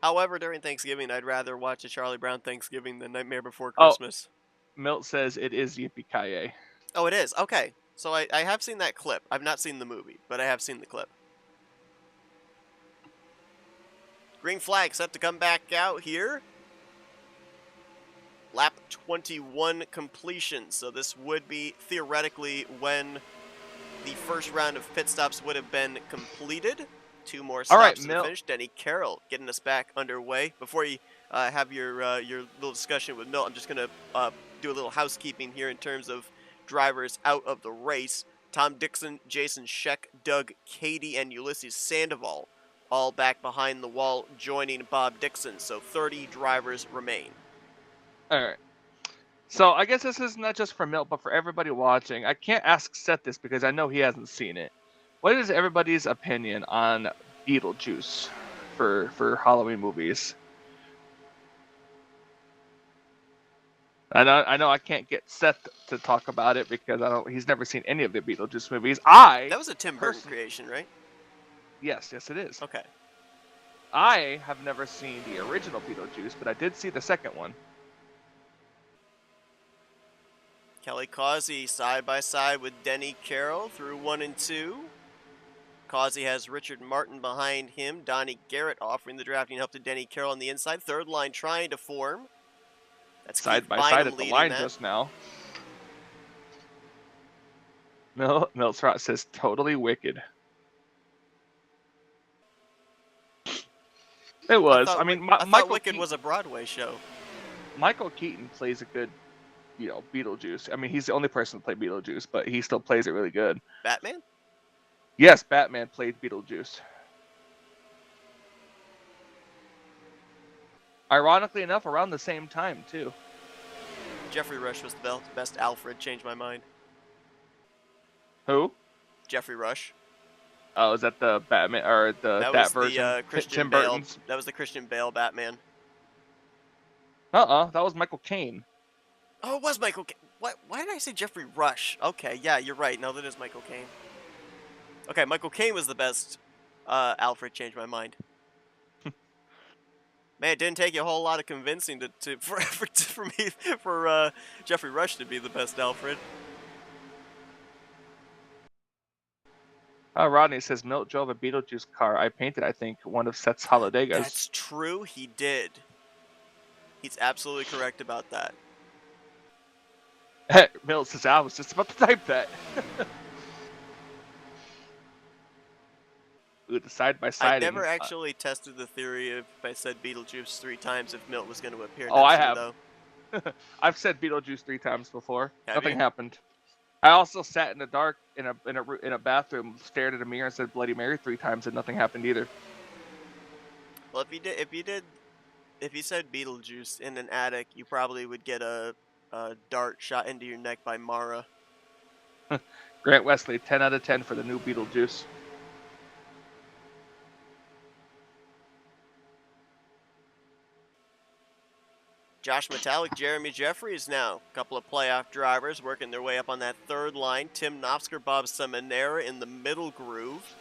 However, during Thanksgiving, I'd rather watch a Charlie Brown Thanksgiving than Nightmare Before Oh, Christmas. Milt says it is Yippee Ki Oh, it is. Okay. So I have seen that clip. I've not seen the movie, but I have seen the clip. Green flag set to come back out here. Lap 21 completion. So this would be theoretically when the first round of pit stops would have been completed. Two more All right, stops to the Milt. finish. Denny Carroll getting us back underway. Before you have your little discussion with Milt, I'm just going to do a little housekeeping here in terms of drivers out of the race. Tom Dixon, Jason Scheck, Doug Cady, and Ulysses Sandoval all back behind the wall joining Bob Dixon. So 30 drivers remain. All right. So I guess this is not just for Milt, but for everybody watching. I can't ask Seth this because I know he hasn't seen it. What is everybody's opinion on Beetlejuice for Halloween movies? I know I can't get Seth to talk about it because he's never seen any of the Beetlejuice movies. That was a Tim Burton creation, right? Yes, it is. Okay. I have never seen the original Beetlejuice, but I did see the second one. Kelly Causey side by side with Denny Carroll through 1 and 2. Causey has Richard Martin behind him. Donnie Garrett offering the drafting help to Denny Carroll on the inside. Third line trying to form. That's Side Keith by Bynum side at the leading line that. just now. Miltrot says totally wicked. It was. I mean, I thought Michael Wicked Keaton. was a Broadway show. Michael Keaton plays a good, Beetlejuice. I mean, he's the only person to play Beetlejuice, but he still plays it really good. Batman? Yes, Batman played Beetlejuice. Ironically enough, around the same time too. Jeffrey Rush was the best Alfred. Changed my mind. Who? Jeffrey Rush. Oh, is that the Batman or That that was version? the Christian Tim Bale. Burton's. That was the Christian Bale Batman. That was Michael Caine. Oh, it was Michael. What? Why did I say Jeffrey Rush? Okay, yeah, you're right. No, that is Michael Caine. Okay, Michael Caine was the best. Alfred. Changed my mind. Man, it didn't take you a whole lot of convincing for Jeffrey Rush to be the best Alfred. Rodney says Milt drove a Beetlejuice car. I painted, I think, one of Seth's Talladegas. That's true. He did. He's absolutely correct about that. Milt says I was just about to type that. Ooh, the side by side. I never actually tested the theory if I said Beetlejuice 3 times if Milt was going to appear. Oh, I year, have. Though. I've said Beetlejuice 3 times before. Nothing you? happened. I also sat in the dark in a bathroom, stared at a mirror, and said Bloody Mary 3 times, and nothing happened either. Well, if you said Beetlejuice in an attic, you probably would get a dart shot into your neck by Mara. Grant Wesley, 10 out of 10 for the new Beetlejuice. Josh Metallic, Jeremy Jeffries now. A couple of playoff drivers working their way up on that third line. Tim Nofsker, Bob Seminara in the middle groove.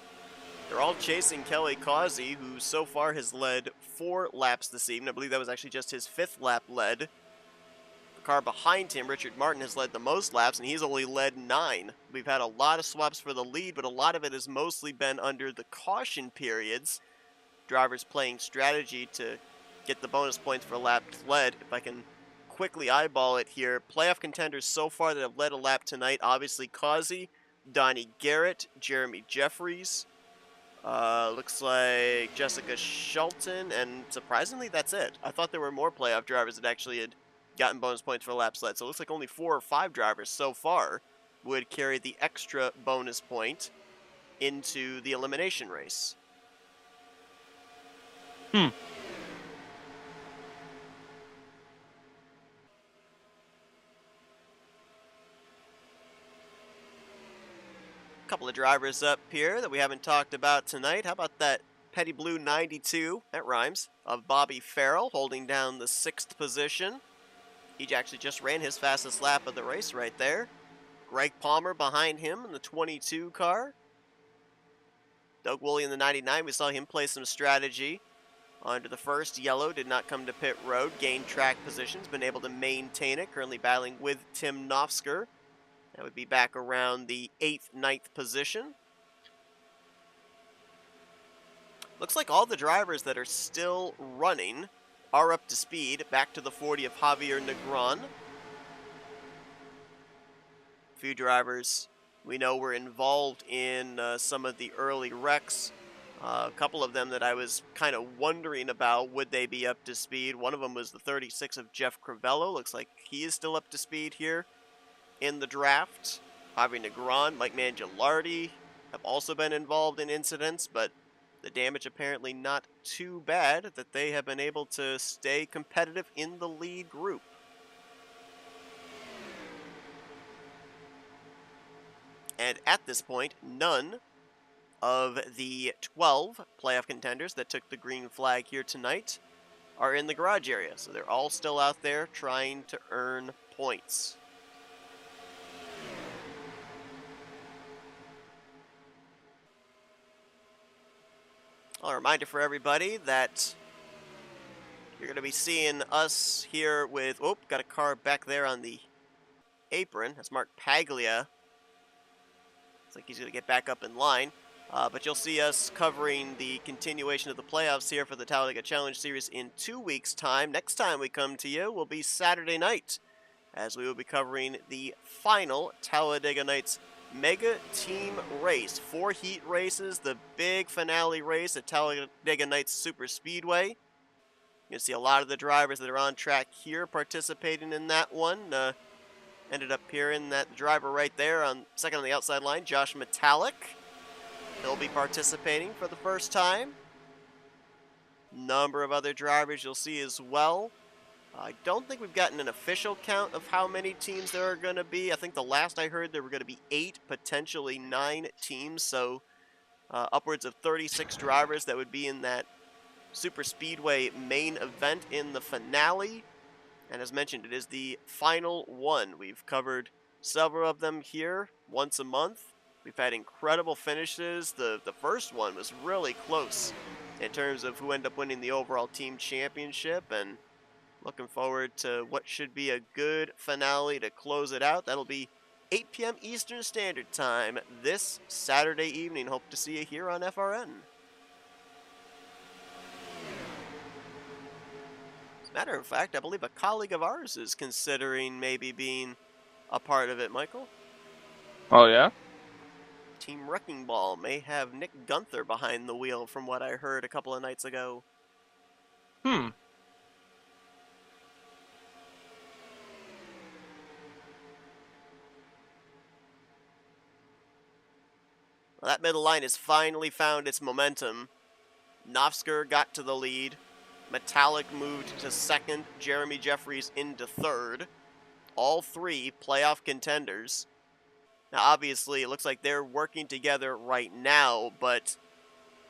They're all chasing Kelly Causey, who so far has led 4 laps this evening. I believe that was actually just his 5th lap led. The car behind him, Richard Martin, has led the most laps, and he's only led 9. We've had a lot of swaps for the lead, but a lot of it has mostly been under the caution periods. Drivers playing strategy to get the bonus points for laps led. If I can quickly eyeball it here, playoff contenders so far that have led a lap tonight, obviously Causey, Donnie Garrett, Jeremy Jeffries, looks like Jessica Shelton, and surprisingly that's it. I thought there were more playoff drivers that actually had gotten bonus points for laps led, so it looks like only 4 or 5 drivers so far would carry the extra bonus point into the elimination race. Couple of drivers up here that we haven't talked about tonight. How about that Petty Blue 92, that rhymes, of Bobby Farrell holding down the 6th position. He actually just ran his fastest lap of the race right there. Greg Palmer behind him in the 22 car. Doug Woolley in the 99, we saw him play some strategy. Onto the first yellow, did not come to pit road, gained track positions, been able to maintain it, currently battling with Tim Nofsker. That would be back around the 8th, 9th position. Looks like all the drivers that are still running are up to speed. Back to the 40 of Javier Negron. A few drivers we know were involved in some of the early wrecks. A couple of them that I was kind of wondering about, would they be up to speed? One of them was the 36 of Jeff Crivello. Looks like he is still up to speed here in the draft. Javier Negron, Mike Mangialardi have also been involved in incidents, but the damage apparently not too bad that they have been able to stay competitive in the lead group. And at this point, none of the 12 playoff contenders that took the green flag here tonight are in the garage area. So they're all still out there trying to earn points. A reminder for everybody that you're going to be seeing us here with... Oh, got a car back there on the apron. That's Mark Paglia. Looks like he's going to get back up in line. But you'll see us covering the continuation of the playoffs here for the Talladega Challenge Series in 2 weeks' time. Next time we come to you will be Saturday night, as we will be covering the final Talladega Nights mega team race. 4 heat races, the big finale race at Talladega Nights Super Speedway. You can see a lot of the drivers that are on track here participating in that one. Ended up here in that driver right there on second on the outside line, Josh Metallic. He'll be participating for the first time. Number of other drivers you'll see as well. I don't think we've gotten an official count of how many teams there are going to be. I think the last I heard there were going to be 8, potentially 9 teams, so upwards of 36 drivers that would be in that Super Speedway main event in the finale. And as mentioned, it is the final one. We've covered several of them here once a month. We've had incredible finishes. The first one was really close in terms of who ended up winning the overall team championship, and looking forward to what should be a good finale to close it out. That'll be 8 p.m. Eastern Standard Time this Saturday evening. Hope to see you here on FRN. As a matter of fact, I believe a colleague of ours is considering maybe being a part of it, Michael. Oh, yeah? Team Wrecking Ball may have Nick Gunther behind the wheel from what I heard a couple of nights ago. Hmm. Well, that middle line has finally found its momentum. Nofsker got to the lead. Metallic moved to second. Jeremy Jeffries into third. All 3 playoff contenders. Now, obviously, it looks like they're working together right now, but,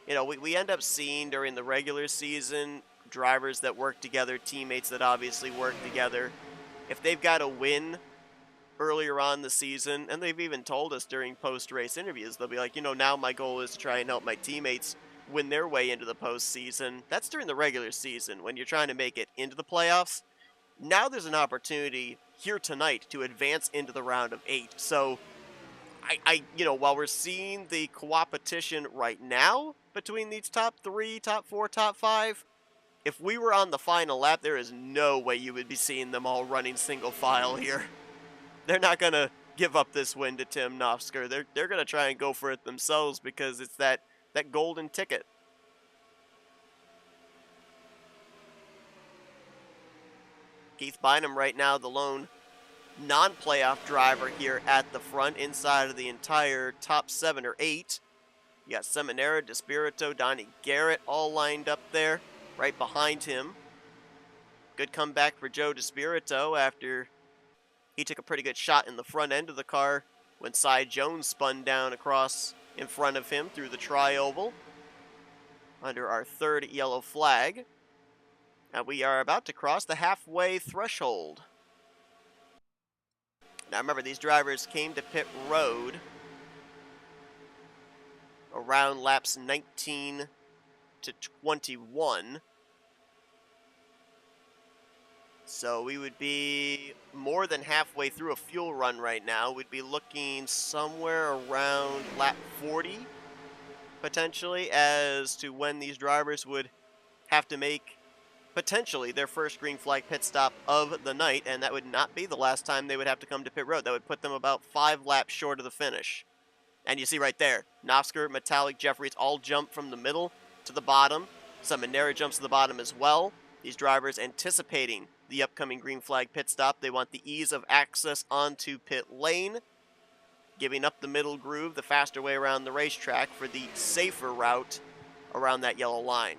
you know, we end up seeing during the regular season drivers that work together, teammates that obviously work together. If they've got a win earlier on the season, and they've even told us during post-race interviews, they'll be like, you know, now my goal is to try and help my teammates win their way into the postseason. That's during the regular season when you're trying to make it into the playoffs. Now there's an opportunity here tonight to advance into the round of 8. So you know, while we're seeing the co-opetition right now between these top 3, top 4, top 5, if we were on the final lap, there is no way you would be seeing them all running single file here. They're not going to give up this win to Tim Nofsker. They're going to try and go for it themselves because it's that golden ticket. Keith Bynum right now, the lone non-playoff driver here at the front, inside of the entire top 7 or 8. You got Seminara, Despirito, Donnie Garrett all lined up there, right behind him. Good comeback for Joe Despirito after he took a pretty good shot in the front end of the car when Cy Jones spun down across in front of him through the tri-oval under our 3rd yellow flag. And we are about to cross the halfway threshold. Now remember, these drivers came to pit road around laps 19 to 21. So we would be more than halfway through a fuel run right now. We'd be looking somewhere around lap 40, potentially, as to when these drivers would have to make potentially their first green flag pit stop of the night, and that would not be the last time they would have to come to pit road. That would put them about 5 laps short of the finish. And you see right there, Nofsker, Metallic, Jeffries all jump from the middle to the bottom. Seminara jumps to the bottom as well. These drivers anticipating the upcoming green flag pit stop. They want the ease of access onto pit lane, giving up the middle groove, the faster way around the racetrack for the safer route around that yellow line.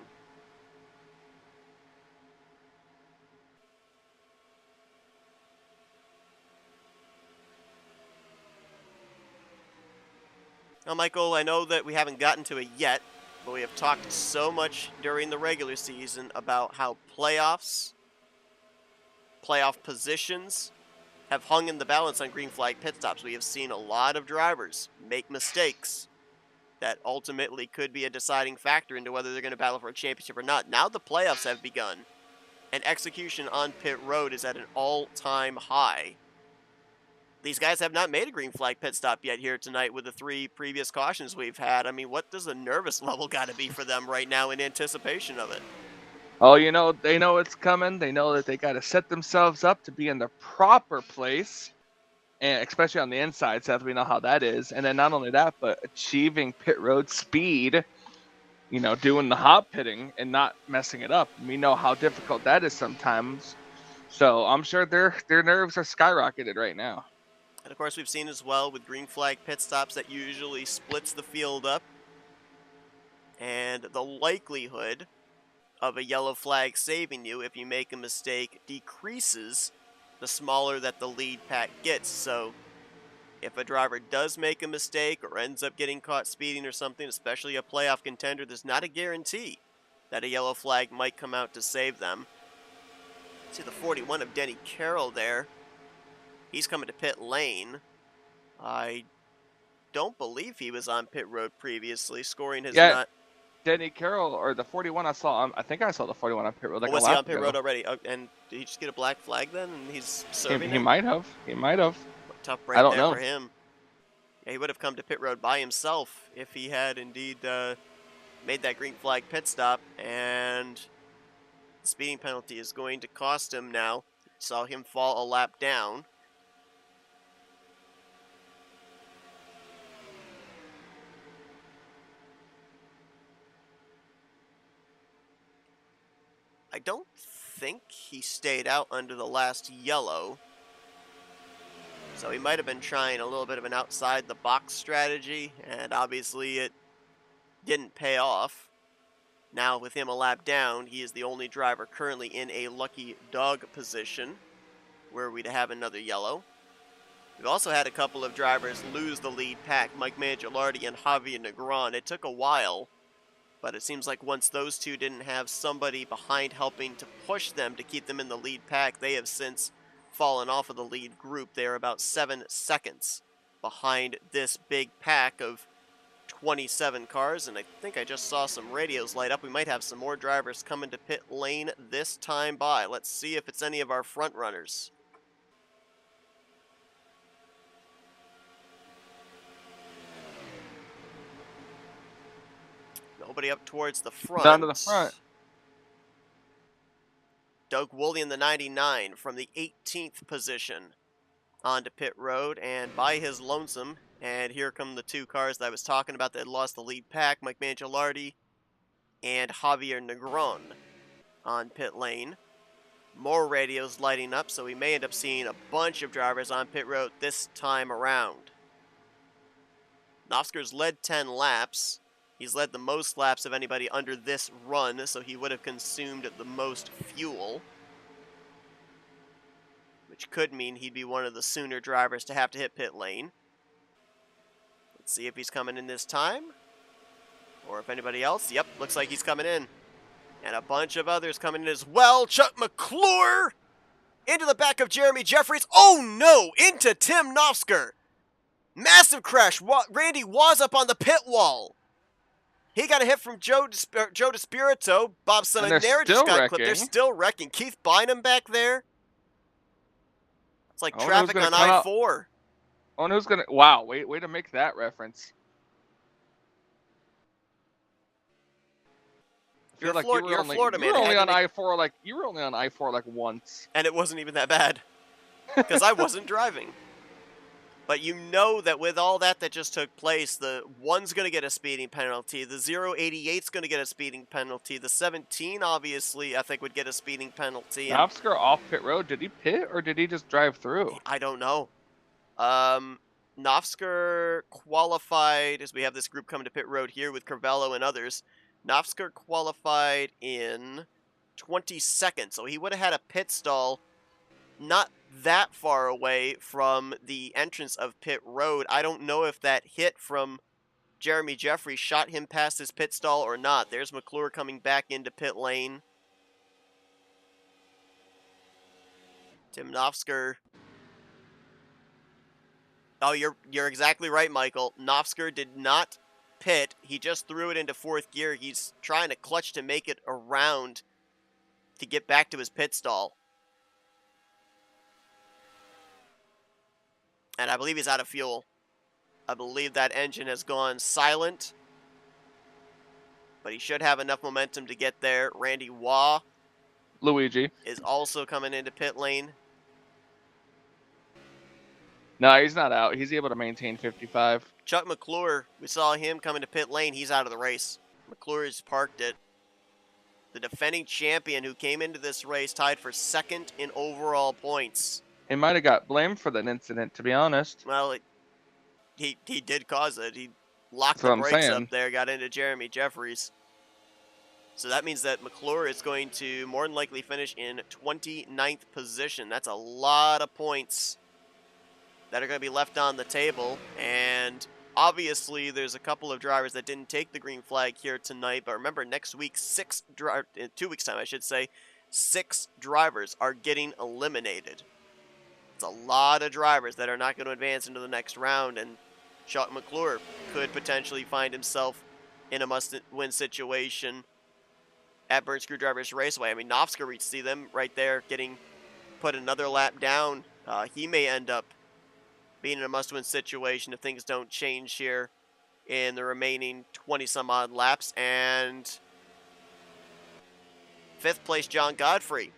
Now, Michael, I know that we haven't gotten to it yet, but we have talked so much during the regular season about how playoff positions have hung in the balance on green flag pit stops. We have seen a lot of drivers make mistakes that ultimately could be a deciding factor into whether they're going to battle for a championship or not. Now the playoffs have begun, and execution on pit road is at an all-time high. These guys have not made a green flag pit stop yet here tonight with the 3 previous cautions we've had. I mean, what does the nervous level got to be for them right now in anticipation of it? Oh, you know, they know it's coming. They know that they got to set themselves up to be in the proper place and especially on the inside, Seth, we know how that is. And then not only that, but achieving pit road speed, doing the hot pitting and not messing it up. We know how difficult that is sometimes. So I'm sure their nerves are skyrocketed right now. And of course, we've seen as well with green flag pit stops that usually splits the field up. And the likelihood of a yellow flag saving you if you make a mistake decreases the smaller that the lead pack gets. So if a driver does make a mistake or ends up getting caught speeding or something, especially a playoff contender, there's not a guarantee that a yellow flag might come out to save them. See the 41 of Denny Carroll there. He's coming to pit lane. I don't believe he was on pit road previously. Scoring has Yeah, not. Denny Carroll, or the 41 I saw, I think I saw the 41 on pit road like Oh, a was he lap on pit ago. road already? And did he just get a black flag then? And he's serving He it? might have. He might have. Tough I break don't there know. for him. Yeah, he would have come to pit road by himself if he had indeed made that green flag pit stop. And the speeding penalty is going to cost him now. Saw him fall a lap down. I don't think he stayed out under the last yellow. So he might have been trying a little bit of an outside the box strategy, and obviously it didn't pay off. Now with him a lap down, he is the only driver currently in a lucky dog position where we'd have another yellow. We've also had a couple of drivers lose the lead pack, Mike Mangialardi and Javier Negron. It took a while, but it seems like once those two didn't have somebody behind helping to push them to keep them in the lead pack, they have since fallen off of the lead group. They are about 7 seconds behind this big pack of 27 cars, and I think I just saw some radios light up. We might have some more drivers coming to pit lane this time by. Let's see if it's any of our front runners. Nobody up towards the front. Down to the front. Doug Woolley in the 99 from the 18th position onto pit road and by his lonesome. And here come the two cars that I was talking about that had lost the lead pack, Mike Mangialardi and Javier Negron on pit lane. More radios lighting up, so we may end up seeing a bunch of drivers on pit road this time around. Nofsker's led 10 laps. He's led the most laps of anybody under this run, so he would have consumed the most fuel, which could mean he'd be one of the sooner drivers to have to hit pit lane. Let's see if he's coming in this time, or if anybody else. Yep, looks like he's coming in. And a bunch of others coming in as well. Chuck McClure into the back of Jeremy Jeffries. Oh no, into Tim Nofsker. Massive crash. Randy was up on the pit wall. He got a hit from Joe DeSpirito. Bob Seminary just got clipped. They're still wrecking. Keith Bynum back there. It's like traffic on I-4. Oh, and who's gonna? Wow, way to make that reference. You're a Florida man. You were only on I-4 like once, and it wasn't even that bad because I wasn't driving. But you know that with all that just took place, the 1's going to get a speeding penalty, the 088's going to get a speeding penalty, the 17 obviously I think would get a speeding penalty. Nofsker off pit road. Did he pit or did he just drive through? I don't know. Nofsker qualified, as we have this group coming to pit road here with Carvello and others. Nofsker qualified in 22nd, so he would have had a pit stall not that far away from the entrance of pit road. I don't know if that hit from Jeremy Jeffrey shot him past his pit stall or not. There's McClure coming back into pit lane. Tim Nofsker. Oh, you're exactly right, Michael. Nofsker did not pit. He just threw it into fourth gear. He's trying to clutch to make it around to get back to his pit stall. And I believe he's out of fuel. I believe that engine has gone silent. But he should have enough momentum to get there. Randy Waugh. Luigi. Is also coming into pit lane. No, he's not out. He's able to maintain 55. Chuck McClure, we saw him coming to pit lane. He's out of the race. McClure's parked it. The defending champion who came into this race tied for second in overall points. He might have got blamed for that incident, to be honest. Well, he did cause it. He locked That's the what I'm brakes up saying. there, got into Jeremy Jeffries. So that means that McClure is going to more than likely finish in 29th position. That's a lot of points that are going to be left on the table. And obviously, there's a couple of drivers that didn't take the green flag here tonight. But remember, next week, in 2 weeks' time, I should say, 6 drivers are getting eliminated. It's a lot of drivers that are not going to advance into the next round. And Chuck McClure could potentially find himself in a must-win situation at Burnt Screwdrivers Raceway. I mean, Nofsker, we see them right there getting put another lap down. He may end up being in a must-win situation if things don't change here in the remaining 20-some-odd laps. And 5th place John Godfrey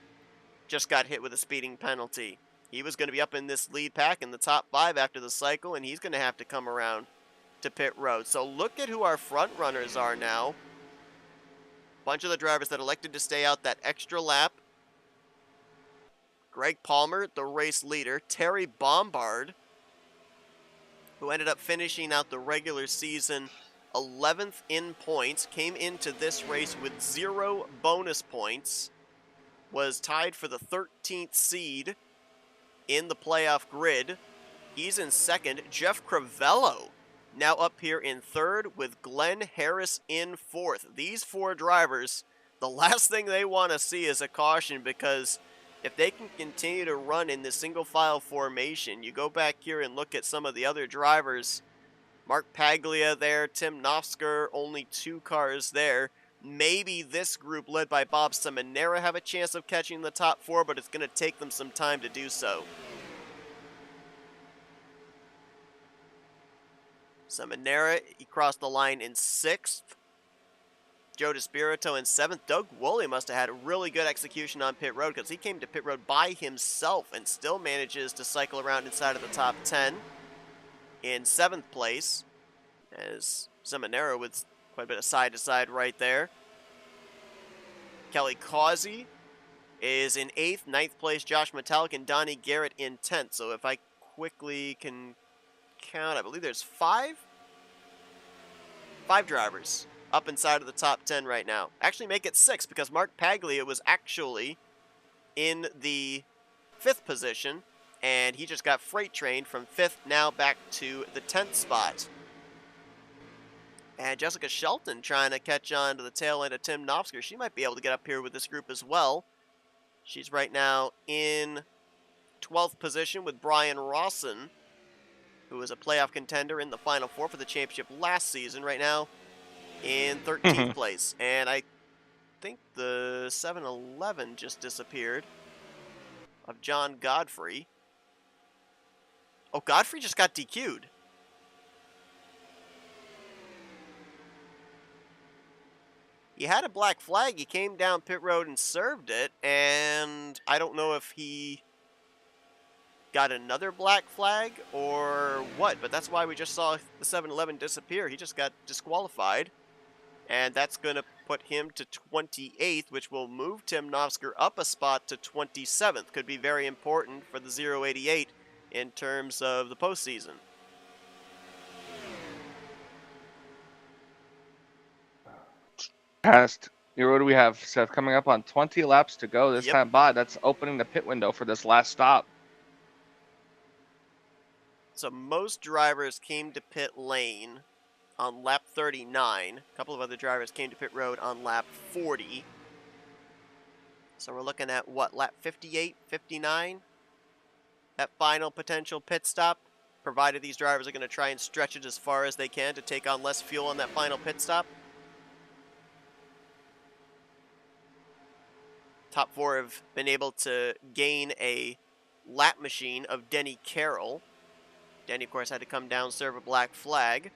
just got hit with a speeding penalty. He was going to be up in this lead pack in the top 5 after the cycle, and he's going to have to come around to pit road. So look at who our front runners are now. Bunch of the drivers that elected to stay out that extra lap. Greg Palmer, the race leader. Terry Bombard, who ended up finishing out the regular season 11th in points, came into this race with 0 bonus points, was tied for the 13th seed in the playoff grid. He's in second. Jeff Crivello now up here in third with Glenn Harris in fourth. These 4 drivers, the last thing they want to see is a caution, because if they can continue to run in this single file formation, you go back here and look at some of the other drivers. Mark Paglia there, Tim Nofsker, only 2 cars there. Maybe this group led by Bob Seminara have a chance of catching the top 4, but it's going to take them some time to do so. Seminara, he crossed the line in 6th. Joe DeSpirito in 7th. Doug Woolley must have had a really good execution on pit road, because he came to pit road by himself and still manages to cycle around inside of the top 10 in 7th place, as Seminara with quite a bit of side-to-side right there. Kelly Causey is in 8th. 9th place Josh Metallic and Donnie Garrett in 10th. So if I quickly can count, I believe there's 5 drivers up inside of the top 10 right now. Actually make it 6, because Mark Paglia was actually in the 5th position, and he just got freight trained from 5th now back to the 10th spot. And Jessica Shelton trying to catch on to the tail end of Tim Nofsker. She might be able to get up here with this group as well. She's right now in 12th position with Brian Rawson, who was a playoff contender in the Final Four for the championship last season, right now in 13th place. And I think the 7-Eleven just disappeared of John Godfrey. Oh, Godfrey just got DQ'd. He had a black flag. He came down pit road and served it, and I don't know if he got another black flag or what, but that's why we just saw the 7-Eleven disappear. He just got disqualified, and that's going to put him to 28th, which will move Tim Nofsker up a spot to 27th. Could be very important for the 088 in terms of the postseason. What do we have, Seth? Coming up on 20 laps to go this Yep. time by. That's opening the pit window for this last stop. So most drivers came to pit lane on lap 39. A couple of other drivers came to pit road on lap 40. So we're looking at what, lap 58, 59? That final potential pit stop, provided these drivers are going to try and stretch it as far as they can to take on less fuel on that final pit stop. Top 4 have been able to gain a lap machine of Denny Carroll. Denny, of course, had to come down, serve a black flag.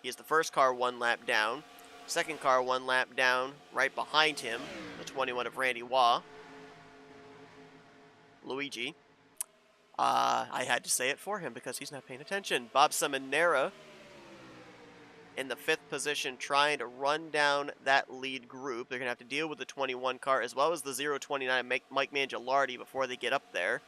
He is the first car 1 lap down. Second car 1 lap down right behind him, the 21 of Randy Waugh. Luigi. I had to say it for him because he's not paying attention. Bob Seminara in the 5th position trying to run down that lead group. They're going to have to deal with the 21 car as well as the 029 Mike Mangialardi before they get up there.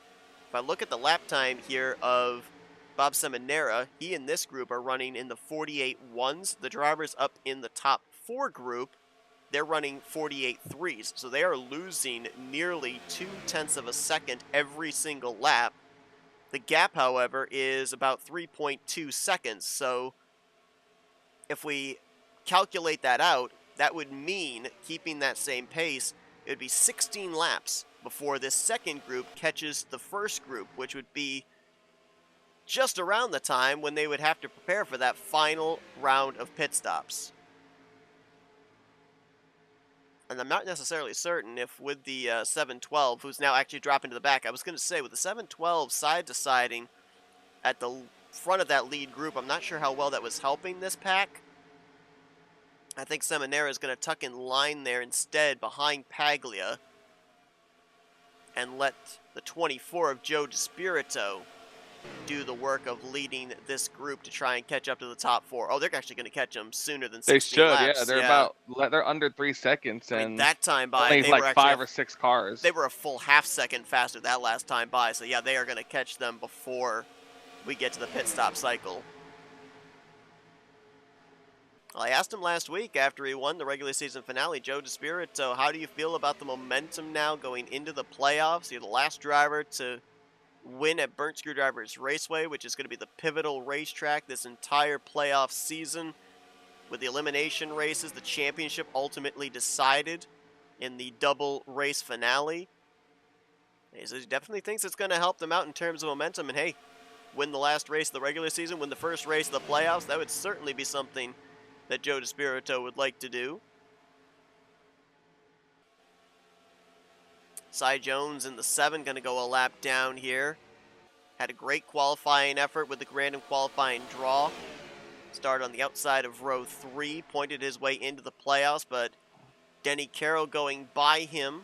If I look at the lap time here of Bob Seminara, he and this group are running in the 48 ones. The drivers up in the top 4 group, they're running 48 threes. So they are losing nearly 0.2 of a second every single lap. The gap, however, is about 3.2 seconds. So if we calculate that out, that would mean keeping that same pace, it would be 16 laps before this second group catches the first group, which would be just around the time when they would have to prepare for that final round of pit stops. And I'm not necessarily certain if with the 712, who's now actually dropping to the back, I was going to say with the 712 side deciding at the front of that lead group, I'm not sure how well that was helping this pack. I think Seminara is going to tuck in line there instead behind Paglia and let the 24 of Joe DeSpirito do the work of leading this group to try and catch up to the top 4. Oh, they're actually going to catch them sooner than They 16 should, yeah. laps. Yeah. They're under 3 seconds, I mean, and that time by, only they like were actually 5 or 6 cars. they were a full half second faster that last time by. So, yeah, they are going to catch them before we get to the pit stop cycle. Well, I asked him last week after he won the regular season finale, Joe DeSpirito, how do you feel about the momentum now going into the playoffs? You're the last driver to win at Burnt Screwdrivers Raceway, which is going to be the pivotal racetrack this entire playoff season. With the elimination races, the championship ultimately decided in the double race finale. He says he definitely thinks it's going to help them out in terms of momentum. And hey, win the last race of the regular season, win the first race of the playoffs, that would certainly be something that Joe DeSpirito would like to do. Cy Jones in the 7 going to go a lap down here. Had a great qualifying effort with the random qualifying draw. Started on the outside of row 3, pointed his way into the playoffs, but Denny Carroll going by him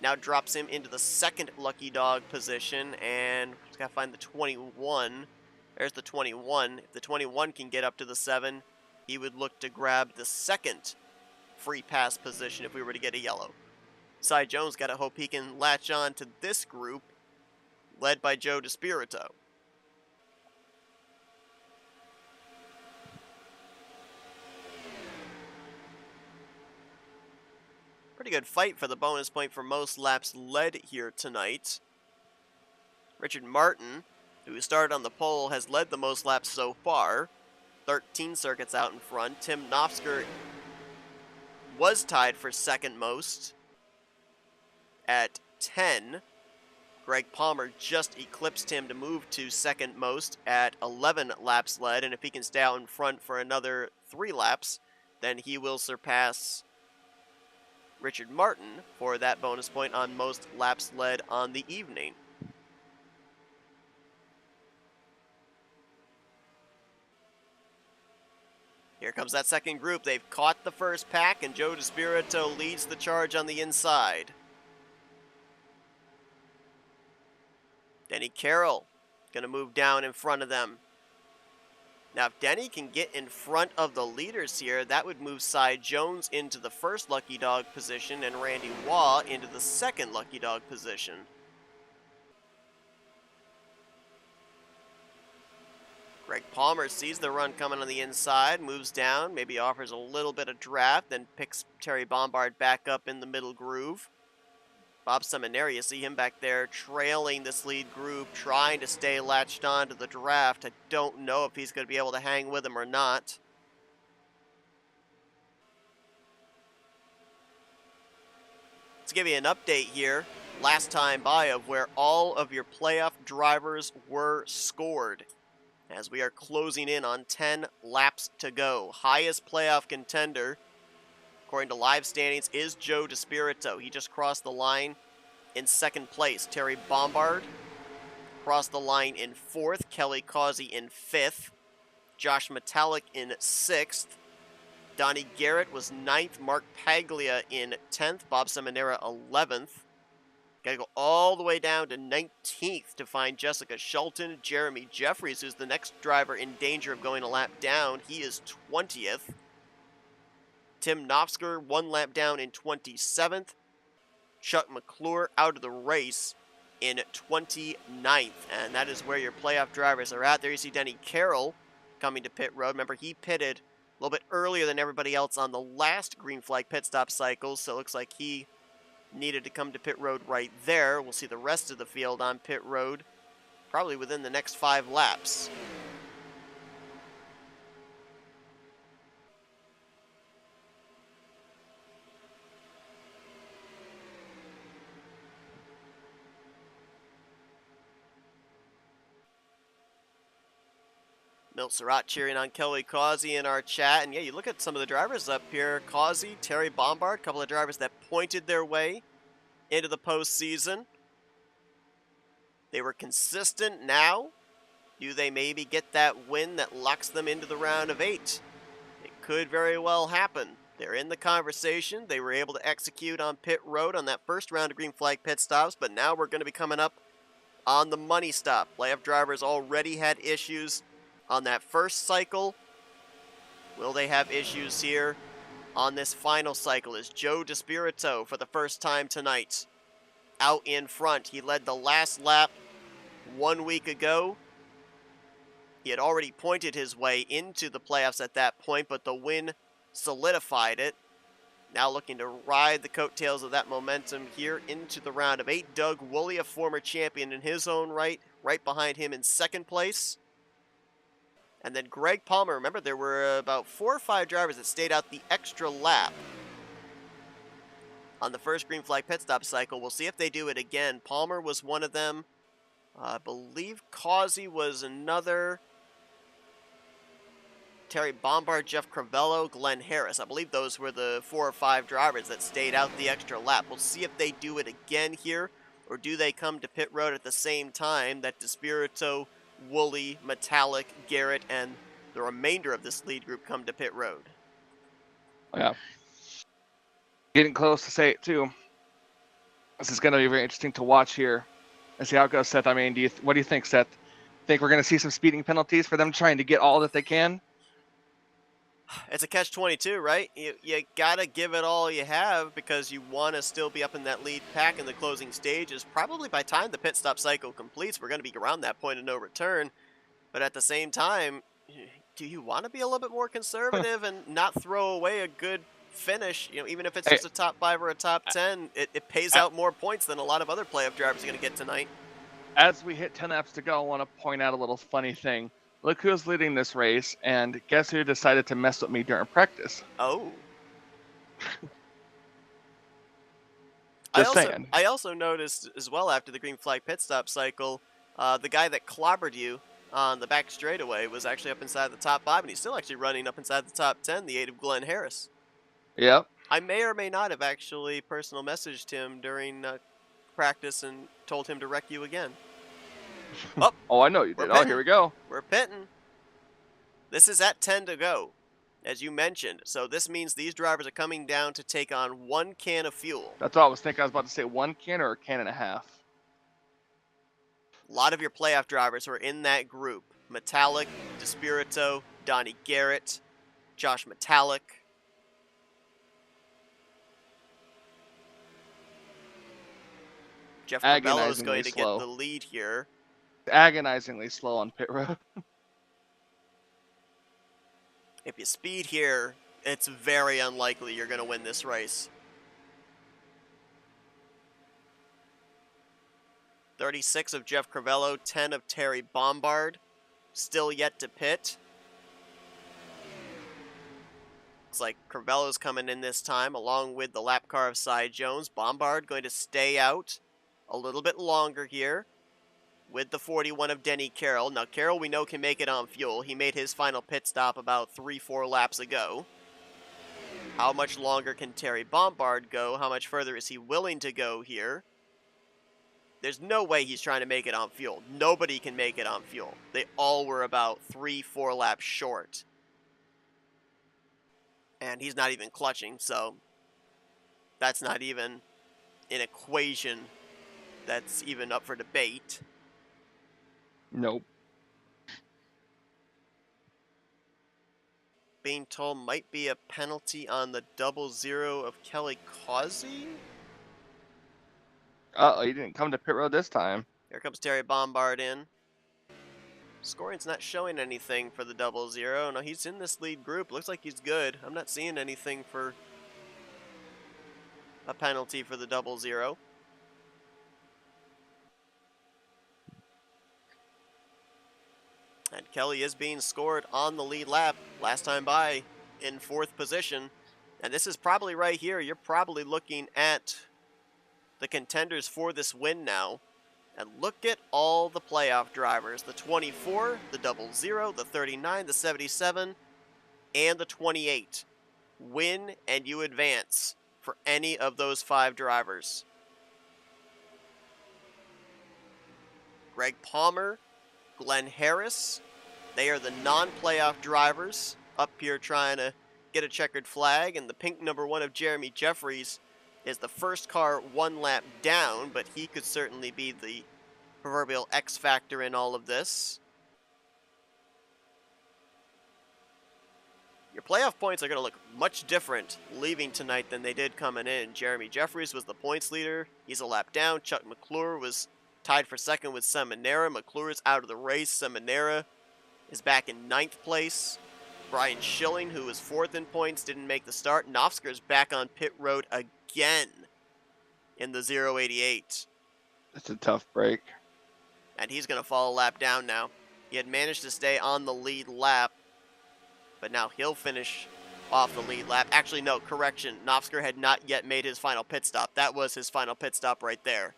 now drops him into the 2nd lucky dog position, and just got to find the 21. There's the 21. If the 21 can get up to the 7, he would look to grab the 2nd free pass position if we were to get a yellow. Cy Jones got to hope he can latch on to this group, led by Joe DeSpirito. Pretty good fight for the bonus point for most laps led here tonight. Richard Martin, who started on the pole, has led the most laps so far. 13 circuits out in front. Tim Nofsker was tied for 2nd most at 10. Greg Palmer just eclipsed him to move to 2nd most at 11 laps led, and if he can stay out in front for another 3 laps, then he will surpass Richard Martin for that bonus point on most laps led on the evening. Here comes that 2nd group. They've caught the first pack, and Joe DeSpirito leads the charge on the inside. Denny Carroll going to move down in front of them. Now, if Denny can get in front of the leaders here, that would move Cy Jones into the 1st lucky dog position and Randy Waugh into the 2nd lucky dog position. Greg Palmer sees the run coming on the inside, moves down, maybe offers a little bit of draft, then picks Terry Bombard back up in the middle groove. Bob Seminara, you see him back there trailing this lead group, trying to stay latched on to the draft. I don't know if he's going to be able to hang with him or not. Let's give you an update here, last time by, of where all of your playoff drivers were scored, as we are closing in on 10 laps to go. Highest playoff contender, according to live standings, is Joe DeSpirito. He just crossed the line in 2nd place. Terry Bombard crossed the line in 4th. Kelly Causey in 5th. Josh Metallic in 6th. Donnie Garrett was 9th. Mark Paglia in 10th. Bob Seminara 11th. Gotta go all the way down to 19th to find Jessica Shelton. Jeremy Jeffries, who's the next driver in danger of going a lap down, he is 20th. Tim Knopfsker, 1 lap down in 27th. Chuck McClure out of the race in 29th. And that is where your playoff drivers are at. There you see Denny Carroll coming to pit road. Remember, he pitted a little bit earlier than everybody else on the last green flag pit stop cycle, so it looks like he needed to come to pit road right there. We'll see the rest of the field on pit road probably within the next 5 laps. Milt Surratt cheering on Kelly Causey in our chat. And yeah, you look at some of the drivers up here. Causey, Terry Bombard, a couple of drivers that pointed their way into the postseason. They were consistent. Now, do they maybe get that win that locks them into the round of 8? It could very well happen. They're in the conversation. They were able to execute on pit road on that first round of green flag pit stops, but now we're going to be coming up on the money stop. Playoff drivers already had issues on that first cycle. Will they have issues here on this final cycle? Is Joe DeSpirito, for the first time tonight, out in front? He led the last lap 1 week ago. He had already pointed his way into the playoffs at that point, but the win solidified it. Now looking to ride the coattails of that momentum here into the round of 8. Doug Woolley, a former champion in his own right, right behind him in second place. And then Greg Palmer. Remember, there were about 4 or 5 drivers that stayed out the extra lap on the first green flag pit stop cycle. We'll see if they do it again. Palmer was one of them. I believe Causey was another. Terry Bombard, Jeff Crivello, Glenn Harris. I believe those were the 4 or 5 drivers that stayed out the extra lap. We'll see if they do it again here, or do they come to pit road at the same time that DeSpirito, Woolley, Metallic, Garrett, and the remainder of this lead group come to pit road. Yeah. Getting close to say it, too. This is going to be very interesting to watch here and see how it goes, Seth. I mean, what do you think, Seth? Think we're going to see some speeding penalties for them trying to get all that they can? It's a catch-22, right? You got to give it all you have because you want to still be up in that lead pack in the closing stages. Probably by the time the pit stop cycle completes, we're going to be around that point of no return. But at the same time, do you want to be a little bit more conservative and not throw away a good finish? You know, even if it's just a top 5 or a top 10, it pays out more points than a lot of other playoff drivers are going to get tonight. As we hit 10 laps to go, I want to point out a little funny thing. Look who's leading this race, and guess who decided to mess with me during practice? Oh. Saying. I also noticed as well after the green flag pit stop cycle, the guy that clobbered you on the back straightaway was actually up inside the top 5, and he's still actually running up inside the top 10, the aid of Glenn Harris. Yep. I may or may not have actually personal messaged him during practice and told him to wreck you again. Oh, I know you did. Oh, here we go. We're pitting. This is at 10 to go, as you mentioned. So this means these drivers are coming down to take on 1 can of fuel. That's all I was thinking. I was about to say 1 can or a can and a half. A lot of your playoff drivers are in that group. Metallic, DeSpirito, Donnie Garrett, Josh Metallic. Jeff Crivello is going to get the lead here. Agonizingly slow on pit road. If you speed here, it's very unlikely you're going to win this race. 36 of Jeff Crivello, 10 of Terry Bombard. Still yet to pit. Looks like Crivello's coming in this time, along with the lap car of Cy Jones. Bombard going to stay out a little bit longer here with the 41 of Denny Carroll. Now, Carroll we know can make it on fuel. He made his final pit stop about 3-4 laps ago. How much longer can Terry Bombard go? How much further is he willing to go here? There's no way he's trying to make it on fuel. Nobody can make it on fuel. They all were about 3-4 laps short. And he's not even clutching, so that's not even an equation that's even up for debate. Nope. Being told might be a penalty on the 00 of Kelly Causey. Uh-oh, he didn't come to pit road this time. Here comes Terry Bombard in. Scoring's not showing anything for the 00. No, he's in this lead group. Looks like he's good. I'm not seeing anything for a penalty for the 00. And Kelly is being scored on the lead lap. Last time by in 4th position. And this is probably right here. You're probably looking at the contenders for this win now. And look at all the playoff drivers. The 24, the 00, the 39, the 77, and the 28. Win and you advance for any of those 5 drivers. Greg Palmer, Glenn Harris, they are the non-playoff drivers up here trying to get a checkered flag. And the pink number 1 of Jeremy Jeffries is the first car 1 lap down, but he could certainly be the proverbial X factor in all of this. Your playoff points are going to look much different leaving tonight than they did coming in. Jeremy Jeffries was the points leader. He's a lap down. Chuck McClure was tied for second with Seminara. McClure is out of the race. Seminara is back in 9th place. Brian Schilling, who was 4th in points, didn't make the start. Nofsker's back on pit road again in the 088. That's a tough break. And he's going to fall a lap down now. He had managed to stay on the lead lap, but now he'll finish off the lead lap. Actually, no, correction. Nofsker had not yet made his final pit stop. That was his final pit stop right there.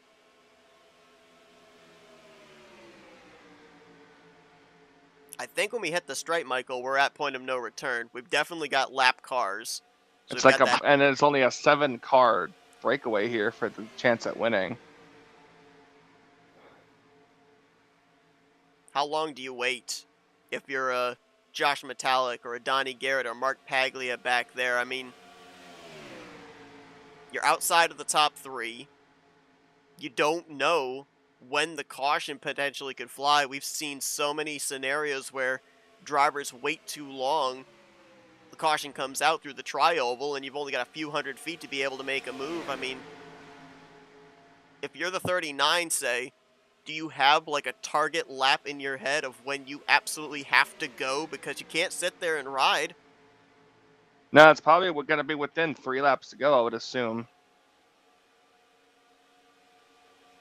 I think when we hit the stripe, Michael, we're at point of no return. We've definitely got lap cars. So It's like and it's only a 7-car breakaway here for the chance at winning. How long do you wait if you're a Josh Metallic or a Donnie Garrett or Mark Paglia back there? I mean, you're outside of the top 3. You don't know when the caution potentially could fly. We've seen so many scenarios where drivers wait too long. The caution comes out through the tri-oval and you've only got a few hundred feet to be able to make a move. I mean, if you're the 39, say, do you have like a target lap in your head of when you absolutely have to go because you can't sit there and ride? No, it's probably going to be within 3 laps to go, I would assume.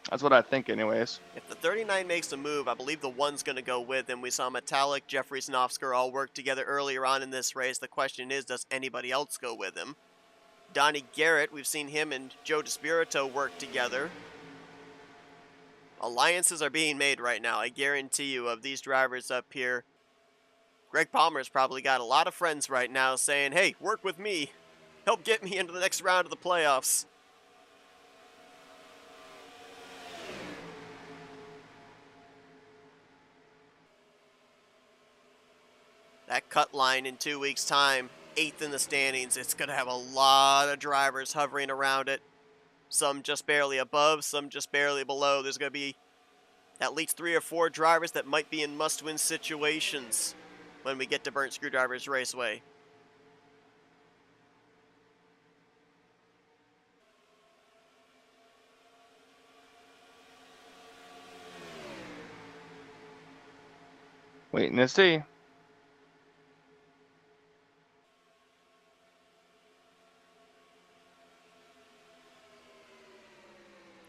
That's what I think anyways. If the 39 makes a move, I believe the 1's going to go with him. We saw Metallic, Jeffries, Nofsker all work together earlier on in this race. The question is, does anybody else go with him? Donnie Garrett, we've seen him and Joe DeSpirito work together. Alliances are being made right now, I guarantee you, of these drivers up here. Greg Palmer's probably got a lot of friends right now saying, hey, work with me. Help get me into the next round of the playoffs. That cut line in 2 weeks' time, 8th in the standings, it's going to have a lot of drivers hovering around it. Some just barely above, some just barely below. There's going to be at least 3 or 4 drivers that might be in must-win situations when we get to Burnt Screwdrivers Raceway. Waiting to see.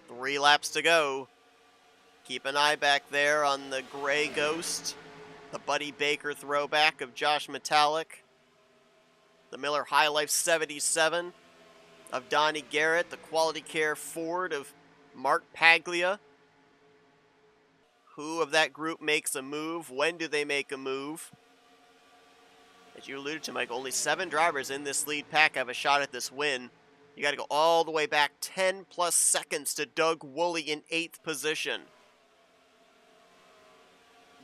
Three laps to go. Keep an eye back there on the Gray Ghost, the Buddy Baker throwback of Josh Metallic, the Miller High Life 77 of Donnie Garrett, the Quality Care Ford of Mark Paglia. Who of that group makes a move? When do they make a move? As you alluded to, Mike, only 7 drivers in this lead pack have a shot at this win. You got to go all the way back 10 plus seconds to Doug Woolley in 8th position.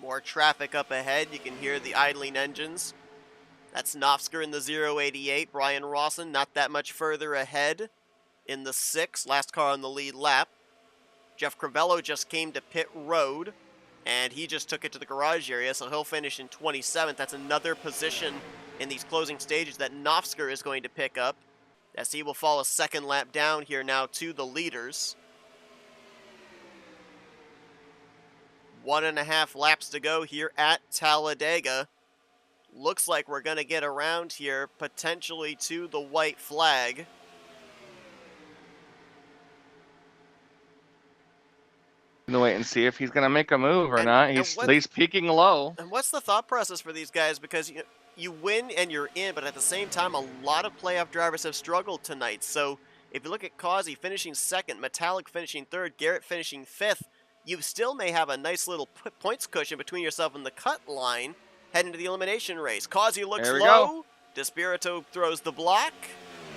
More traffic up ahead. You can hear the idling engines. That's Nofsker in the 088. Brian Rawson not that much further ahead in the 6. Last car on the lead lap. Jeff Crivello just came to pit road, and he just took it to the garage area, so he'll finish in 27th. That's another position in these closing stages that Nofsker is going to pick up, as he will fall a second lap down here now to the leaders. 1.5 laps to go here at Talladega. Looks like we're going to get around here, potentially to the white flag. Gonna wait and see if he's gonna make a move or not. He's peaking low. And what's the thought process for these guys? Because you win and you're in, but at the same time, a lot of playoff drivers have struggled tonight. So if you look at Causey finishing second, Metallic finishing third, Garrett finishing fifth, you still may have a nice little points cushion between yourself and the cut line heading to the elimination race. Causey looks low. Despirito throws the block.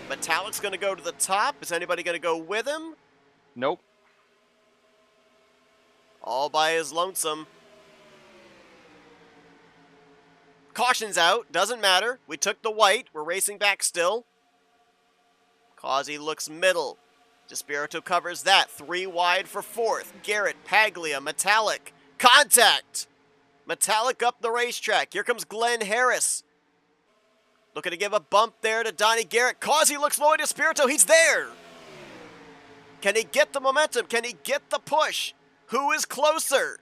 Metallic's going to go to the top. Is anybody going to go with him? Nope. All by his lonesome. Caution's out. Doesn't matter. We took the white. We're racing back still. Causey looks middle. Despirito covers that. 3 wide for fourth. Garrett, Paglia, Metallic. Contact! Metallic up the racetrack. Here comes Glenn Harris. Looking to give a bump there to Donnie Garrett. Causey looks low at Despirito. He's there. Can he get the momentum? Can he get the push? Who is closer?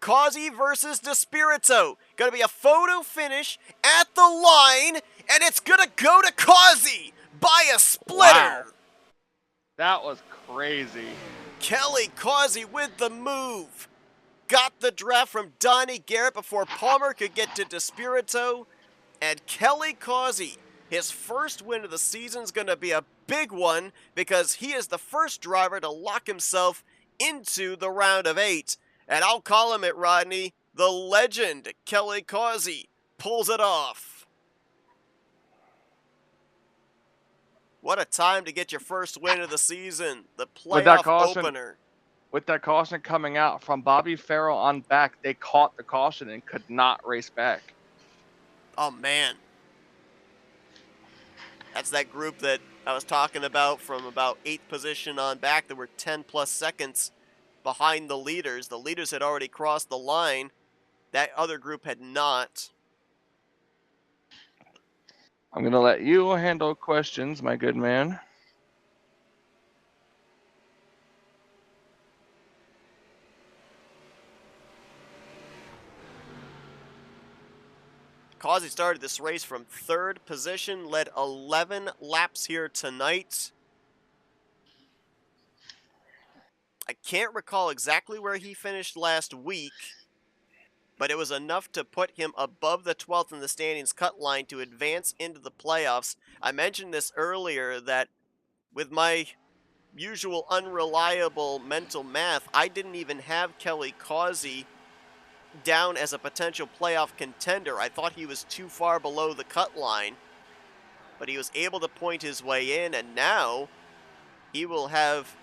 Causey versus Despirito. Going to be a photo finish at the line, and it's going to go to Causey by a splitter. Wow. That was crazy. Kelly Causey with the move. Got the draft from Donnie Garrett before Palmer could get to Despirito. And Kelly Causey, his first win of the season, is going to be a big one because he is the first driver to lock himself into the round of 8. And I'll call him it, Rodney. The legend, Kelly Causey, pulls it off. What a time to get your first win of the season. The playoff opener. With that caution coming out from Bobby Farrell on back, they caught the caution and could not race back. Oh, man. That's that group that I was talking about from about 8th position on back that were 10-plus seconds behind the leaders. The leaders had already crossed the line. That other group had not. I'm going to let you handle questions, my good man. Causey started this race from 3rd position, led 11 laps here tonight. I can't recall exactly where he finished last week, but it was enough to put him above the 12th in the standings cut line to advance into the playoffs. I mentioned this earlier that with my usual unreliable mental math, I didn't even have Kelly Causey down as a potential playoff contender. I thought he was too far below the cut line, but he was able to point his way in, and now he will have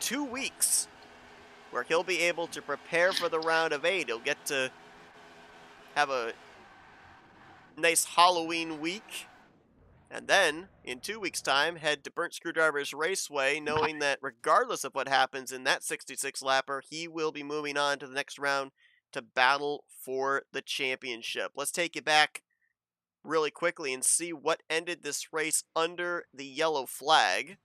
2 weeks where he'll be able to prepare for the round of 8. He'll get to have a nice Halloween week, and then in 2 weeks' time head to Burnt Screwdrivers Raceway, knowing that regardless of what happens in that 66 lapper, he will be moving on to the next round to battle for the championship. Let's take you back really quickly and see what ended this race under the yellow flag.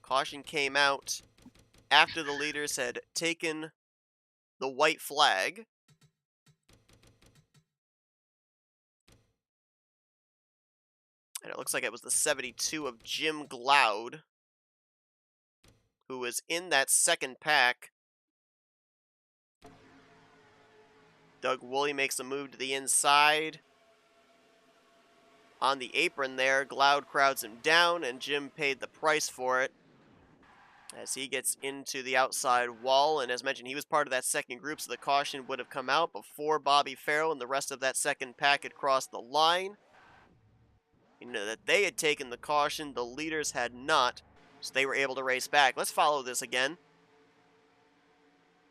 Caution came out after the leaders had taken the white flag. And it looks like it was the 72 of Jim Gloud who was in that second pack. Doug Woolley makes a move to the inside. On the apron there, Gloud crowds him down, and Jim paid the price for it as he gets into the outside wall. And as mentioned, he was part of that second group, so the caution would have come out before Bobby Farrell and the rest of that second pack had crossed the line. You know that they had taken the caution, the leaders had not, so they were able to race back. Let's follow this again.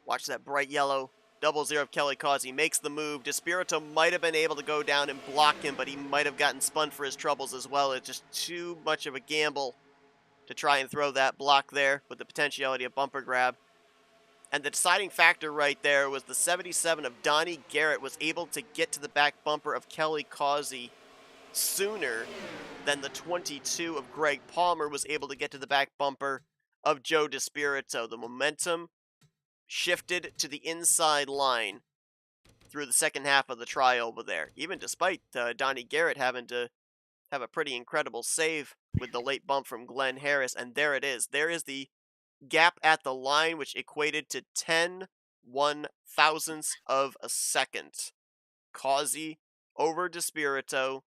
Watch that bright yellow. 00 of Kelly Causey makes the move. Despirito might have been able to go down and block him, but he might have gotten spun for his troubles as well. It's just too much of a gamble to try and throw that block there with the potentiality of bumper grab. And the deciding factor right there was the 77 of Donnie Garrett was able to get to the back bumper of Kelly Causey sooner than the 22 of Greg Palmer was able to get to the back bumper of Joe DeSpirito. The momentum shifted to the inside line through the second half of the try over there, even despite Donnie Garrett having to have a pretty incredible save with the late bump from Glenn Harris. And there it is. There is the gap at the line, which equated to 10/1000ths of a second. Causey over DeSpirito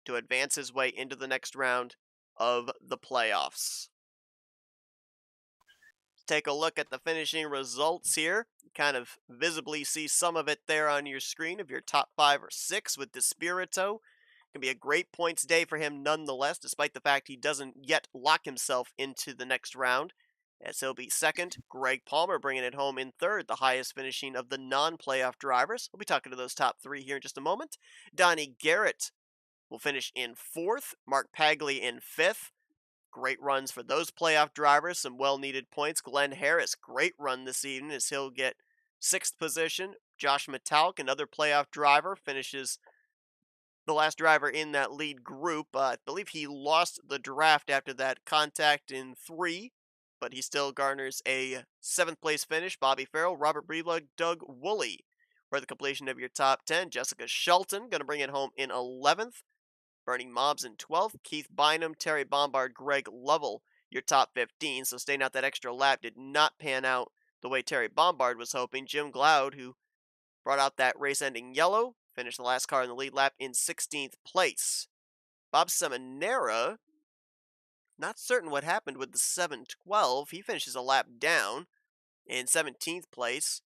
to advance his way into the next round of the playoffs. Take a look at the finishing results here. You kind of visibly see some of it there on your screen of your top 5 or 6 with DeSpirito. Can be a great points day for him nonetheless, despite the fact he doesn't yet lock himself into the next round. As he'll be second, Greg Palmer bringing it home in third, the highest finishing of the non-playoff drivers. We'll be talking to those top 3 here in just a moment. Donnie Garrett will finish in fourth, Mark Paglia in fifth. Great runs for those playoff drivers, some well-needed points. Glenn Harris, great run this evening as he'll get sixth position. Josh Metallic, another playoff driver, finishes the last driver in that lead group. I believe he lost the draft after that contact in 3, but he still garners a 7th place finish. Bobby Farrell, Robert Breedlove, Doug Woolley for the completion of your top 10. Jessica Shelton going to bring it home in 11th. Bernie Mobbs in 12th. Keith Bynum, Terry Bombard, Greg Lovell, your top 15. So staying out that extra lap did not pan out the way Terry Bombard was hoping. Jim Glaude, who brought out that race-ending yellow, finished the last car in the lead lap in 16th place. Bob Seminara, not certain what happened with the 712. He finishes a lap down in 17th place.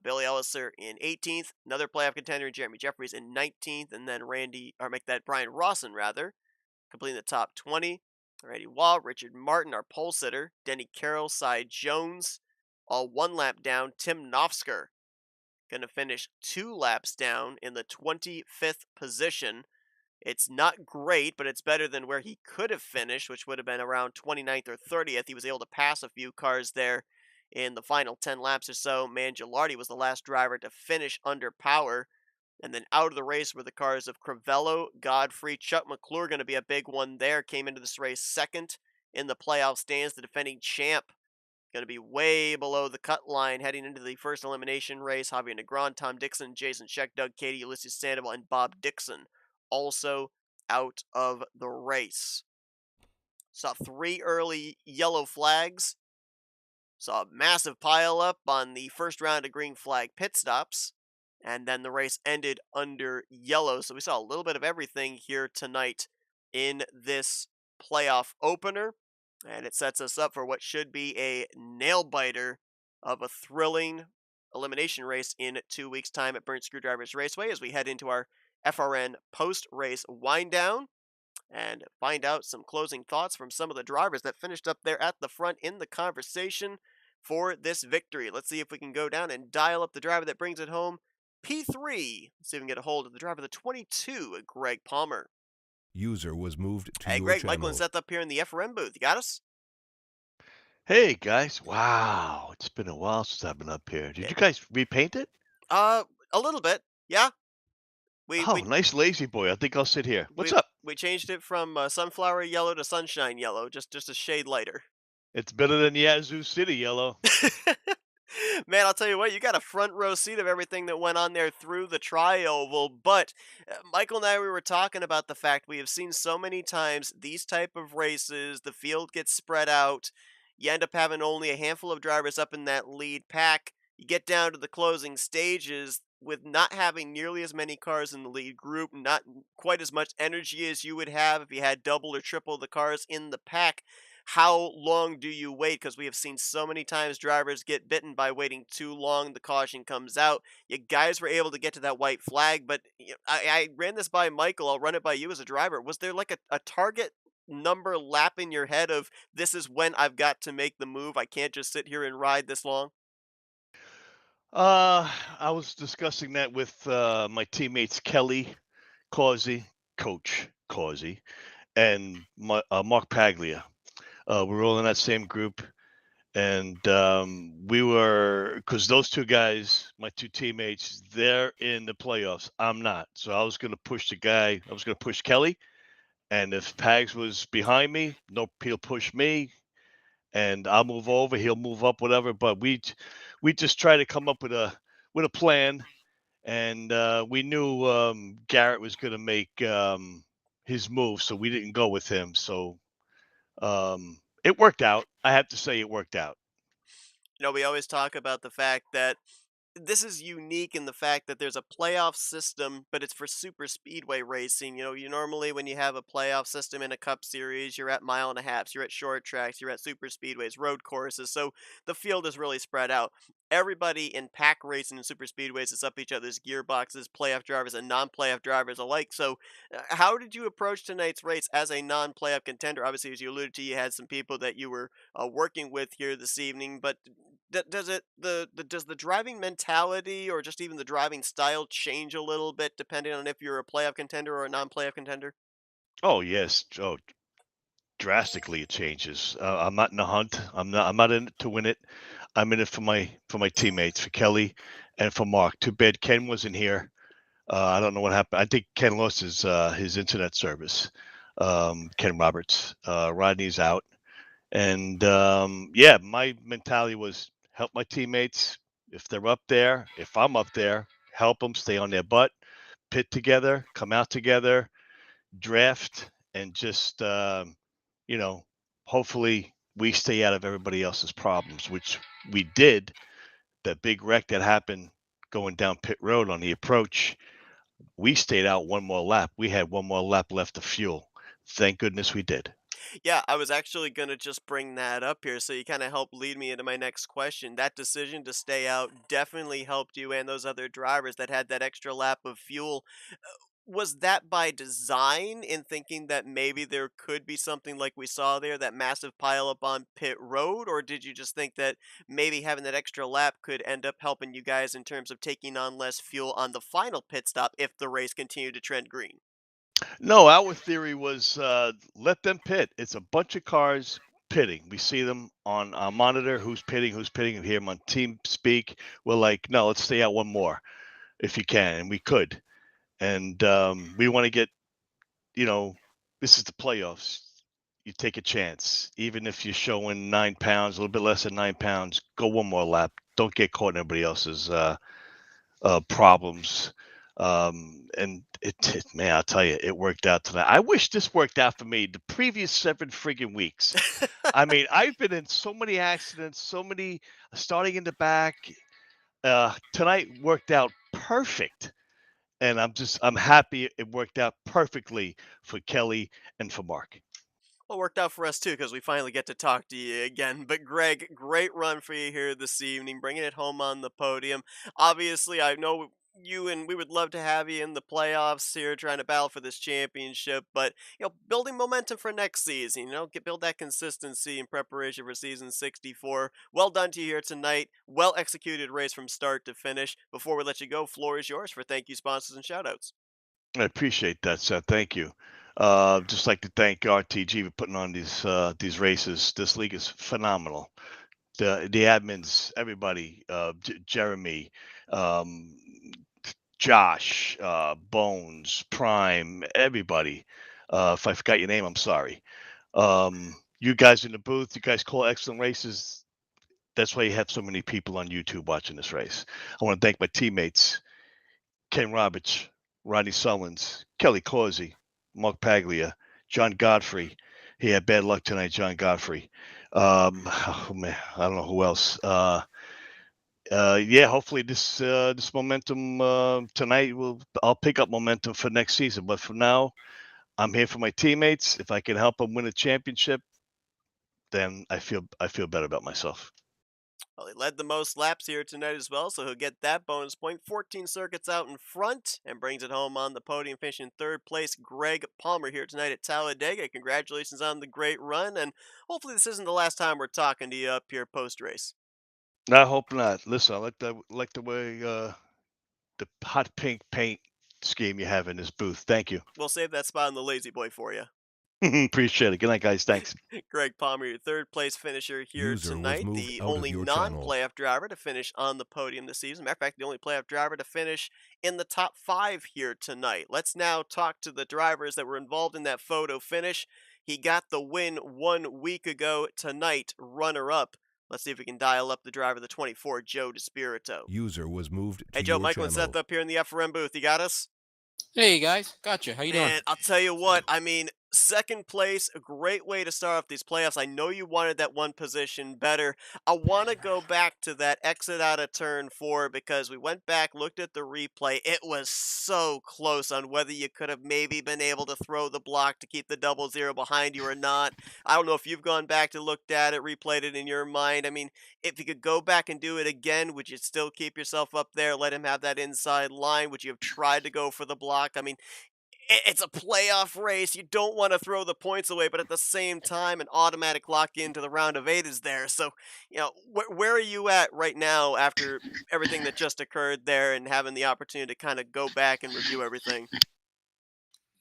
Billy Elliser in 18th, another playoff contender, Jeremy Jeffries in 19th, and then Brian Rawson rather, completing the top 20. Randy Wall, Richard Martin, our pole sitter, Denny Carroll, Cy Jones, all 1 lap down. Tim Nofsker going to finish 2 laps down in the 25th position. It's not great, but it's better than where he could have finished, which would have been around 29th or 30th. He was able to pass a few cars there in the final 10 laps or so. Man Gilardi was the last driver to finish under power. And then out of the race were the cars of Crivello, Godfrey, Chuck McClure going to be a big one there. Came into this race second in the playoff stands. The defending champ going to be way below the cut line heading into the first elimination race. Javier Negron, Tom Dixon, Jason Scheck, Doug Cady, Ulysses Sandoval, and Bob Dixon also out of the race. Saw 3 early yellow flags. Saw a massive pile up on the first round of green flag pit stops. And then the race ended under yellow. So we saw a little bit of everything here tonight in this playoff opener. And it sets us up for what should be a nail-biter of a thrilling elimination race in 2 weeks' time at Burnt Screwdrivers Raceway as we head into our FRN post-race wind-down and find out some closing thoughts from some of the drivers that finished up there at the front in the conversation for this victory. Let's see if we can go down and dial up the driver that brings it home. P3. Let's see if we can get a hold of the driver of the 22, Greg Palmer. User was moved to Hey, your Greg, channel. Michael and Seth up here in the FRN booth. You got us? Hey guys, wow, it's been a while since I've been up here. Did Yeah. you guys repaint it? A little bit. Yeah. Oh, nice lazy boy. I think I'll sit here. What's up? We changed it from sunflower yellow to sunshine yellow, just a shade lighter. It's better than Yazoo City yellow. Man, I'll tell you what, you got a front row seat of everything that went on there through the tri-oval, but Michael and I, we were talking about the fact we have seen so many times these type of races, the field gets spread out, you end up having only a handful of drivers up in that lead pack, you get down to the closing stages with not having nearly as many cars in the lead group, not quite as much energy as you would have if you had double or triple the cars in the pack. How long do you wait? Because we have seen so many times drivers get bitten by waiting too long. The caution comes out. You guys were able to get to that white flag, but I ran this by Michael. I'll run it by you as a driver. Was there like a target number lap in your head of this is when I've got to make the move? I can't just sit here and ride this long? I was discussing that with my teammates Kelly Causey, Coach Causey, and Mark Paglia. We were all in that same group, and we were, because those two guys, my two teammates, they're in the playoffs. I'm not, so I was going to push the guy. I was going to push Kelly, and if Pags was behind me, no, he'll push me, and I'll move over. He'll move up, whatever. But we just try to come up with a plan, and we knew Garrett was going to make his move, so we didn't go with him. So it worked out. I have to say, it worked out. We always talk about the fact that this is unique in the fact that there's a playoff system, but it's for super speedway racing. You normally, when you have a playoff system in a cup series, you're at mile and a halves, you're at short tracks, you're at super speedways, road courses. So the field is really spread out. Everybody in pack racing and super speedways is up each other's gearboxes, playoff drivers and non-playoff drivers alike. So, how did you approach tonight's race as a non-playoff contender? Obviously, as you alluded to, you had some people that you were working with here this evening, but does it does the driving mentality or just even the driving style change a little bit depending on if you're a playoff contender or a non-playoff contender? Oh yes. Oh, drastically it changes. I'm not in the hunt. I'm not in it to win it. I'm in it for my teammates, for Kelly, and for Mark. Too bad Ken wasn't here. I don't know what happened. I think Ken lost his internet service. Ken Roberts. Rodney's out, and yeah, my mentality was help my teammates if they're up there. If I'm up there, help them stay on their butt, pit together, come out together, draft, and just you know, hopefully we stay out of everybody else's problems, which we did. That big wreck that happened going down pit road on the approach, we stayed out one more lap. We had one more lap left of fuel. Thank goodness we did. Yeah, I was actually going to just bring that up here, so you kind of helped lead me into my next question. That decision to stay out definitely helped you and those other drivers that had that extra lap of fuel. Was that by design in thinking that maybe there could be something like we saw there, that massive pileup on pit road, or did you just think that maybe having that extra lap could end up helping you guys in terms of taking on less fuel on the final pit stop if the race continued to trend green? No, our theory was let them pit. It's a bunch of cars pitting. We see them on our monitor, who's pitting, who's pitting. We hear them on team speak. We're like, no, let's stay out one more if you can. And we could. And we want to get, you know, this is the playoffs. You take a chance. Even if you're showing 9 pounds, a little bit less than 9 pounds, go one more lap. Don't get caught in everybody else's problems. And man, I'll tell you, it worked out tonight. I wish this worked out for me the previous 7 friggin' weeks. I mean, I've been in so many accidents, so many starting in the back. Tonight worked out perfect. And I'm happy it worked out perfectly for Kelly and for Mark. Well, worked out for us too because we finally get to talk to you again. But Greg, great run for you here this evening, bringing it home on the podium. Obviously, I know you and we would love to have you in the playoffs here, trying to battle for this championship. But building momentum for next season. Build that consistency in preparation for season 64. Well done to you here tonight. Well executed race from start to finish. Before we let you go, floor is yours for thank you, sponsors, and shoutouts. I appreciate that, Seth. Thank you. Just like to thank RTG for putting on these races. This league is phenomenal. The admins, everybody, Jeremy, um, Josh, Bones, Prime, everybody. If I forgot your name, I'm sorry. You guys in the booth, you guys call excellent races. That's why you have so many people on YouTube watching this race. I want to thank my teammates, Ken Roberts, Rodney Sullins, Kelly Causey, Mark Paglia, John Godfrey. He had bad luck tonight, John Godfrey. Oh man, I don't know who else. Yeah, hopefully this momentum tonight I'll pick up momentum for next season. But for now, I'm here for my teammates. If I can help them win a championship, then I feel better about myself. Well, he led the most laps here tonight as well, so he'll get that bonus point. 14 circuits out in front and brings it home on the podium, finishing third place. Greg Palmer here tonight at Talladega. Congratulations on the great run, and hopefully this isn't the last time we're talking to you up here post race. I hope not. Listen, I like the way the hot pink paint scheme you have in this booth. Thank you. We'll save that spot in the lazy boy for you. Appreciate it. Good night, guys. Thanks. Greg Palmer, your third place finisher here User was tonight, moved the out of only your channel. non-playoff driver to finish on the podium this season. Matter of fact, the only playoff driver to finish in the top 5 here tonight. Let's now talk to the drivers that were involved in that photo finish. He got the win 1 week ago. Tonight, runner-up. Let's see if we can dial up the driver, the 24, Joe DeSpirito. User was moved Hey, to Joe, your Michael and Seth channel. up here in the FRM booth. You got us? Hey guys, gotcha. How you doing? Man, I'll tell you what, I mean, second place, a great way to start off these playoffs. I know you wanted that one position better. I want to go back to that exit out of turn 4 because we went back, looked at the replay. It was so close on whether you could have maybe been able to throw the block to keep the 0-0 behind you or not. I don't know if you've gone back to looked at it, replayed it in your mind. I mean, if you could go back and do it again, would you still keep yourself up there, let him have that inside line? Would you have tried to go for the block? I mean, it's a playoff race. You don't want to throw the points away, but at the same time, an automatic lock into the round of 8 is there. So, where are you at right now after everything that just occurred there and having the opportunity to kind of go back and review everything?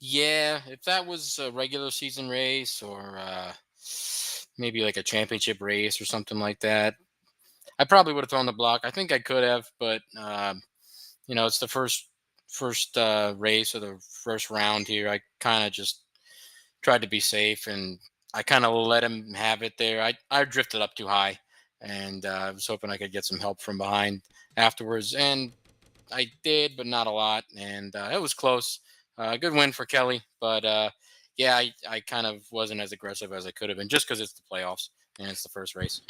Yeah, if that was a regular season race or maybe like a championship race or something like that, I probably would have thrown the block. I think I could have, but it's the first race or the first round here. I kind of just tried to be safe and I kind of let him have it there. I drifted up too high, and I was hoping I could get some help from behind afterwards, and I did, but not a lot, and it was close. Good win for Kelly, but yeah, I kind of wasn't as aggressive as I could have been, just because it's the playoffs and it's the first race.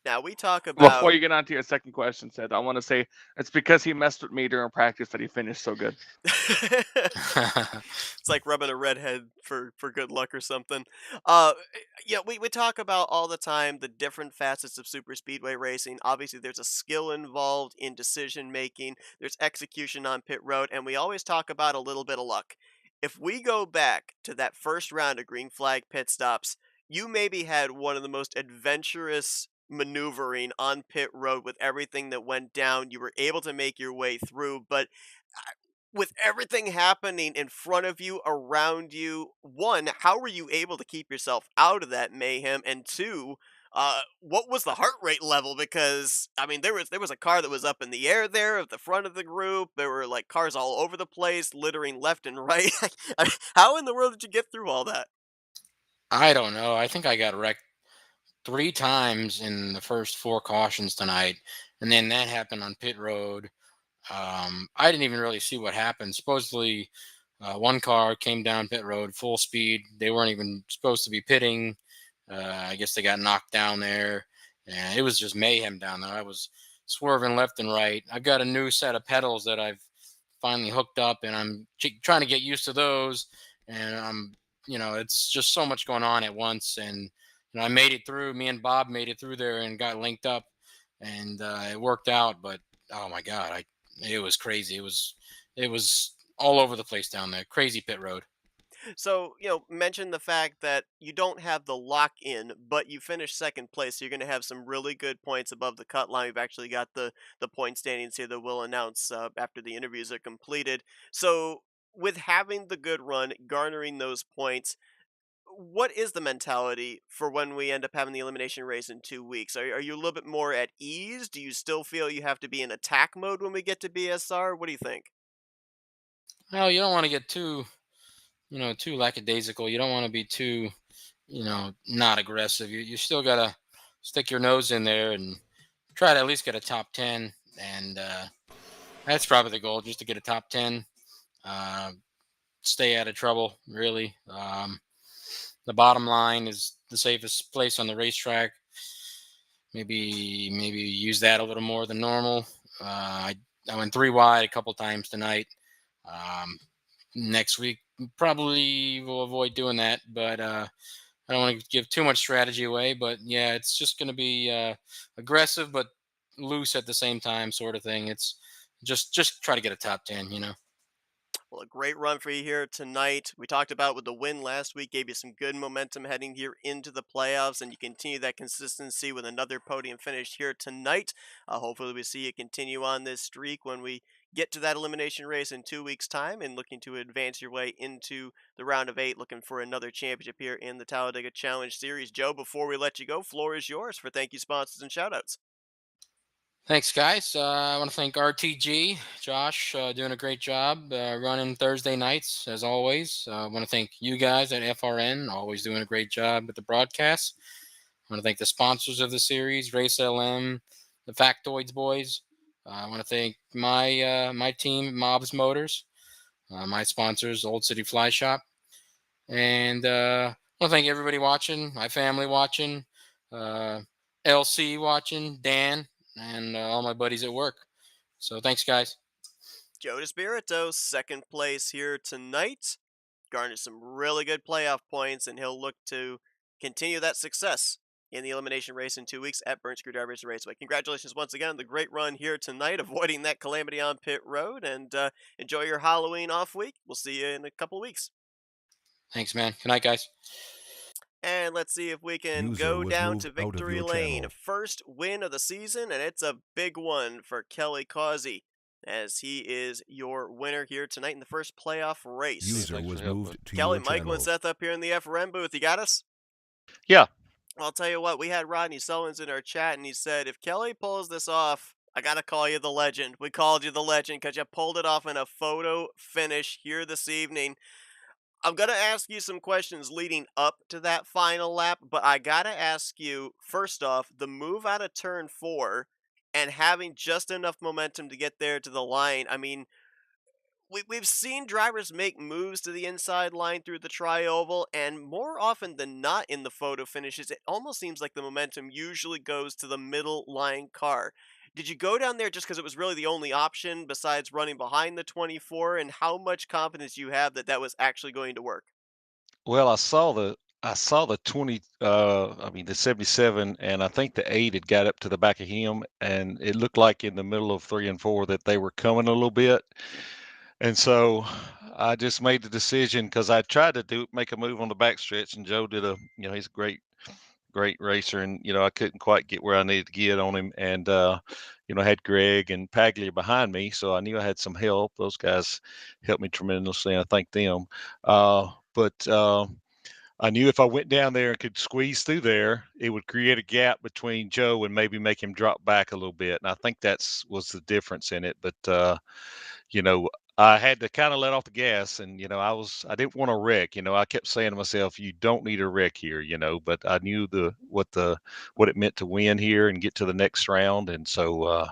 Now, we talk Before about. you get on to your second question, Seth, I want to say it's because he messed with me during practice that he finished so good. It's like rubbing a redhead for good luck or something. Uh, yeah, we talk about all the time the different facets of super speedway racing. Obviously, there's a skill involved in decision making. There's execution on pit road, and we always talk about a little bit of luck. If we go back to that first round of green flag pit stops, you maybe had one of the most adventurous maneuvering on pit road with everything that went down. You were able to make your way through, but with everything happening in front of you, around you, one, how were you able to keep yourself out of that mayhem? And two, what was the heart rate level? Because I mean, there was a car that was up in the air there at the front of the group. There were like cars all over the place, littering left and right. I mean, how in the world did you get through all that? I don't know. I think I got wrecked 3 times in the first 4 cautions tonight, and then that happened on pit road. I didn't even really see what happened. Supposedly, one car came down pit road full speed. They weren't even supposed to be pitting. I guess they got knocked down there, and it was just mayhem down there. I was swerving left and right. I've got a new set of pedals that I've finally hooked up, and I'm trying to get used to those. And it's just so much going on at once. And I made it through. Me and Bob made it through there and got linked up, and it worked out. But oh my God, it was crazy. It was all over the place down there. Crazy pit road. So, mention the fact that you don't have the lock in, but you finished second place. So you're going to have some really good points above the cut line. We've actually got the point standings here that we'll announce after the interviews are completed. So, with having the good run, garnering those points, what is the mentality for when we end up having the elimination race in 2 weeks? Are you a little bit more at ease? Do you still feel you have to be in attack mode when we get to BSR? What do you think? Well, you don't want to get too lackadaisical. You don't want to be too, not aggressive. You still gotta stick your nose in there and try to at least get a top 10. And that's probably the goal, just to get a top 10. Uh, Stay out of trouble, really. The bottom line is the safest place on the racetrack. Maybe use that a little more than normal. I went 3 wide a couple times tonight. Um, Next week probably will avoid doing that, but I don't want to give too much strategy away. But yeah, it's just going to be aggressive but loose at the same time, sort of thing. It's just try to get a top 10. Well, a great run for you here tonight. We talked about with the win last week, gave you some good momentum heading here into the playoffs, and you continue that consistency with another podium finish here tonight. Hopefully, we see you continue on this streak when we get to that elimination race in 2 weeks' time and looking to advance your way into the round of 8, looking for another championship here in the Talladega Challenge Series. Joe, before we let you go, floor is yours for thank you, sponsors, and shoutouts. Thanks, guys. I want to thank RTG, Josh, doing a great job running Thursday nights, as always. I want to thank you guys at FRN, always doing a great job with the broadcast. I want to thank the sponsors of the series, Race LM, the Factoids boys. I want to thank my team, Mobs Motors, my sponsors, Old City Fly Shop. And I want to thank everybody watching, my family watching, uh, LC watching, Dan, and all my buddies at work. So thanks, guys. Joe DeSpirito, second place here tonight. Garnered some really good playoff points, and he'll look to continue that success in the elimination race in 2 weeks at Burnt Screwdrivers Raceway. Congratulations once again on the great run here tonight, avoiding that calamity on pit road, and enjoy your Halloween off week. We'll see you in a couple weeks. Thanks, man. Good night, guys. And let's see if we can User go was down moved to out of victory your lane. channel. First win of the season, and it's a big one for Kelly Causey, as he is your winner here tonight in the first playoff race. User thanks was for helping. moved to Kelly, your Michael, and channel. Seth up here in the FRM booth. You got us? Yeah. I'll tell you what, we had Rodney Sullins in our chat, and he said, if Kelly pulls this off, I got to call you the legend. We called you the legend because you pulled it off in a photo finish here this evening. I'm going to ask you some questions leading up to that final lap, but I got to ask you, first off, the move out of turn 4 and having just enough momentum to get there to the line. I mean, we've seen drivers make moves to the inside line through the tri-oval, and more often than not in the photo finishes, it almost seems like the momentum usually goes to the middle line car. Did you go down there just because it was really the only option besides running behind the 24, and how much confidence you have that that was actually going to work? Well, I saw the 20 I mean the 77, and I think the 8 had got up to the back of him, and it looked like in the middle of 3 and 4 that they were coming a little bit. And so I just made the decision because I tried to make a move on the backstretch, and Joe did he's a great racer, and I couldn't quite get where I needed to get on him, and I had Greg and Paglia behind me, so I knew I had some help. Those guys helped me tremendously, and I thank them. But I knew if I went down there and could squeeze through there, it would create a gap between Joe and maybe make him drop back a little bit. And I think that's was the difference in it. But you know, I had to kind of let off the gas, and I didn't want to wreck. I kept saying to myself, "You don't need a wreck here," But I knew what it meant to win here and get to the next round, and so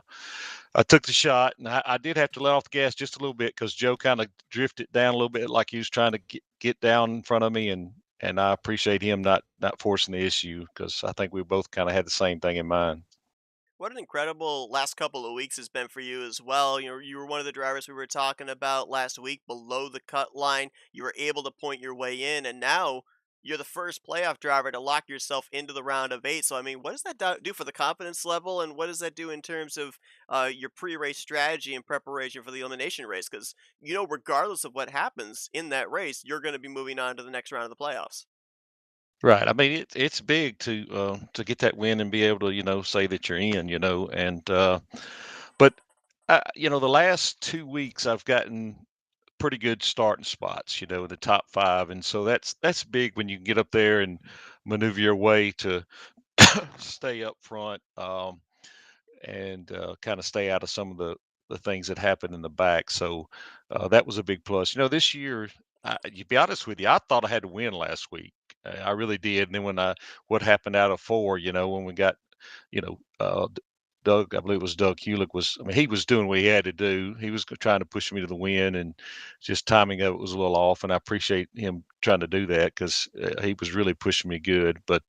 I took the shot, and I did have to let off the gas just a little bit because Joe kind of drifted down a little bit, like he was trying to get down in front of me, and I appreciate him not forcing the issue because I think we both kind of had the same thing in mind. What an incredible last couple of weeks has been for you as well. You were one of the drivers we were talking about last week below the cut line. You were able to point your way in, and now you're the first playoff driver to lock yourself into the round of 8. So, I mean, what does that do for the confidence level, and what does that do in terms of your pre-race strategy and preparation for the elimination race? Because, regardless of what happens in that race, you're going to be moving on to the next round of the playoffs. Right. I mean, it's big to get that win and be able to say that you're in, and but the last 2 weeks I've gotten pretty good starting spots, in the top 5, and so that's big when you can get up there and maneuver your way to stay up front. And kind of stay out of some of the things that happen in the back. So that was a big plus. This year, to be honest with you, I thought I had to win last week. I really did. And then what happened out of 4, when we got, you know, Doug, I believe it was Doug Hewlick he was doing what he had to do. He was trying to push me to the win, and just timing of it was a little off. And I appreciate him trying to do that because he was really pushing me good. But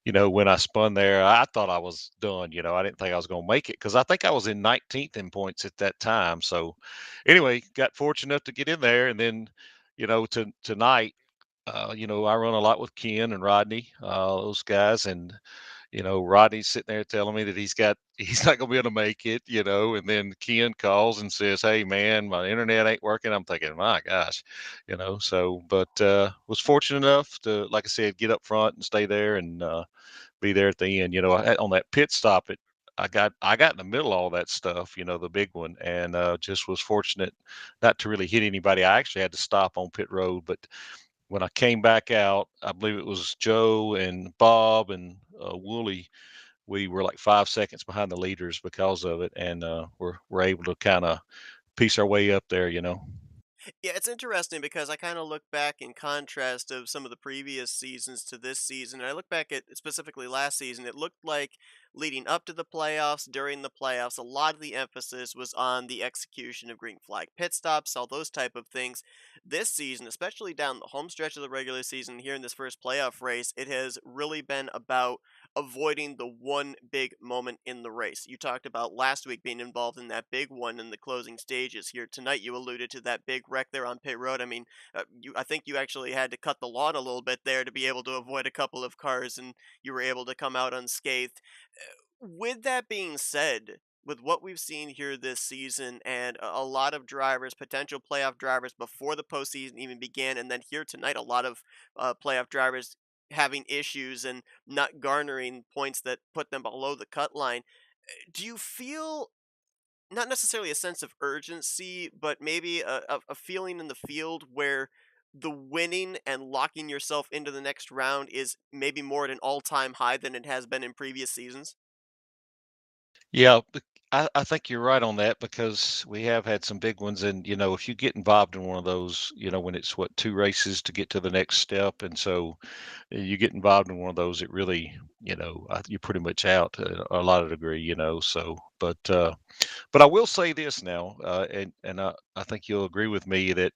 when I spun there, I thought I was done. I didn't think I was going to make it because I think I was in 19th in points at that time. So, anyway, got fortunate enough to get in there, and then, tonight, I run a lot with Ken and Rodney, those guys, and Rodney's sitting there telling me that he's not going to be able to make it, and then Ken calls and says, "Hey, man, my internet ain't working." I'm thinking, my gosh, but was fortunate enough to, like I said, get up front and stay there and be there at the end. On that pit stop I got in the middle of all that stuff, the big one, and just was fortunate not to really hit anybody. I actually had to stop on pit road, but when I came back out, I believe it was Joe and Bob and Wooly. We were like 5 seconds behind the leaders because of it, and we're able to kind of piece our way up there. Yeah, it's interesting because I kind of look back in contrast of some of the previous seasons to this season. And I look back at specifically last season, it looked like leading up to the playoffs, during the playoffs, a lot of the emphasis was on the execution of green flag pit stops, all those type of things. This season, especially down the home stretch of the regular season here in this first playoff race, it has really been about avoiding the one big moment in the race. You talked about last week being involved in that big one in the closing stages. Here tonight, you alluded to that big wreck there on pit road. I mean, I think you actually had to cut the lawn a little bit there to be able to avoid a couple of cars, and you were able to come out unscathed. With that being said, with what we've seen here this season and a lot of drivers, potential playoff drivers before the postseason even began, and then here tonight, a lot of playoff drivers having issues and not garnering points that put them below the cut line. Do you feel not necessarily a sense of urgency, but maybe a feeling in the field where the winning and locking yourself into the next round is maybe more at an all-time high than it has been in previous seasons? Yeah, I think you're right on that because we have had some big ones, and if you get involved in one of those, when it's what 2 races to get to the next step, and so you get involved in one of those, it really, you're pretty much out a lot of degree. So, but I will say this now, and I think you'll agree with me that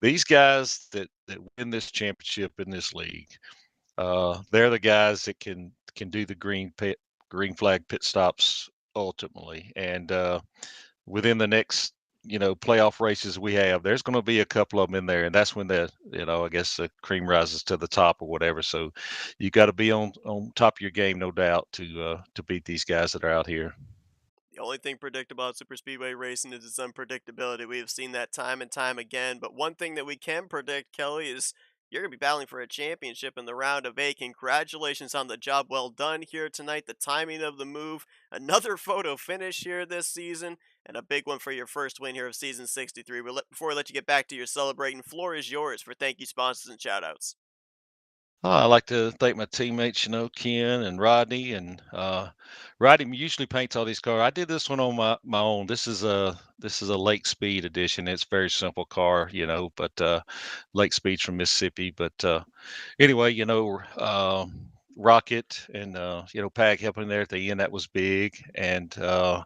these guys that win this championship in this league, they're the guys that can do the green flag pit stops ultimately, and within the next playoff races we have, there's going to be a couple of them in there, and that's when I guess the cream rises to the top or whatever. So you got to be on top of your game, no doubt, to beat these guys that are out here. The only thing predictable about superspeedway racing is its unpredictability. We have seen that time and time again. But one thing that we can predict, Kelly, is you're going to be battling for a championship in the round of eight. Congratulations on the job well done here tonight. The timing of the move, another photo finish here this season, and a big one for your first win here of season 63. Before we let you get back to your celebrating, floor is yours for thank you, sponsors, and shout outs. I'd like to thank my teammates, Ken and Rodney, and Rodney usually paints all these cars. I did this one on my own. This is a Lake Speed edition. It's a very simple car, but Lake Speed's from Mississippi. But anyway, Rocket and Pag helping there at the end, that was big. And I'd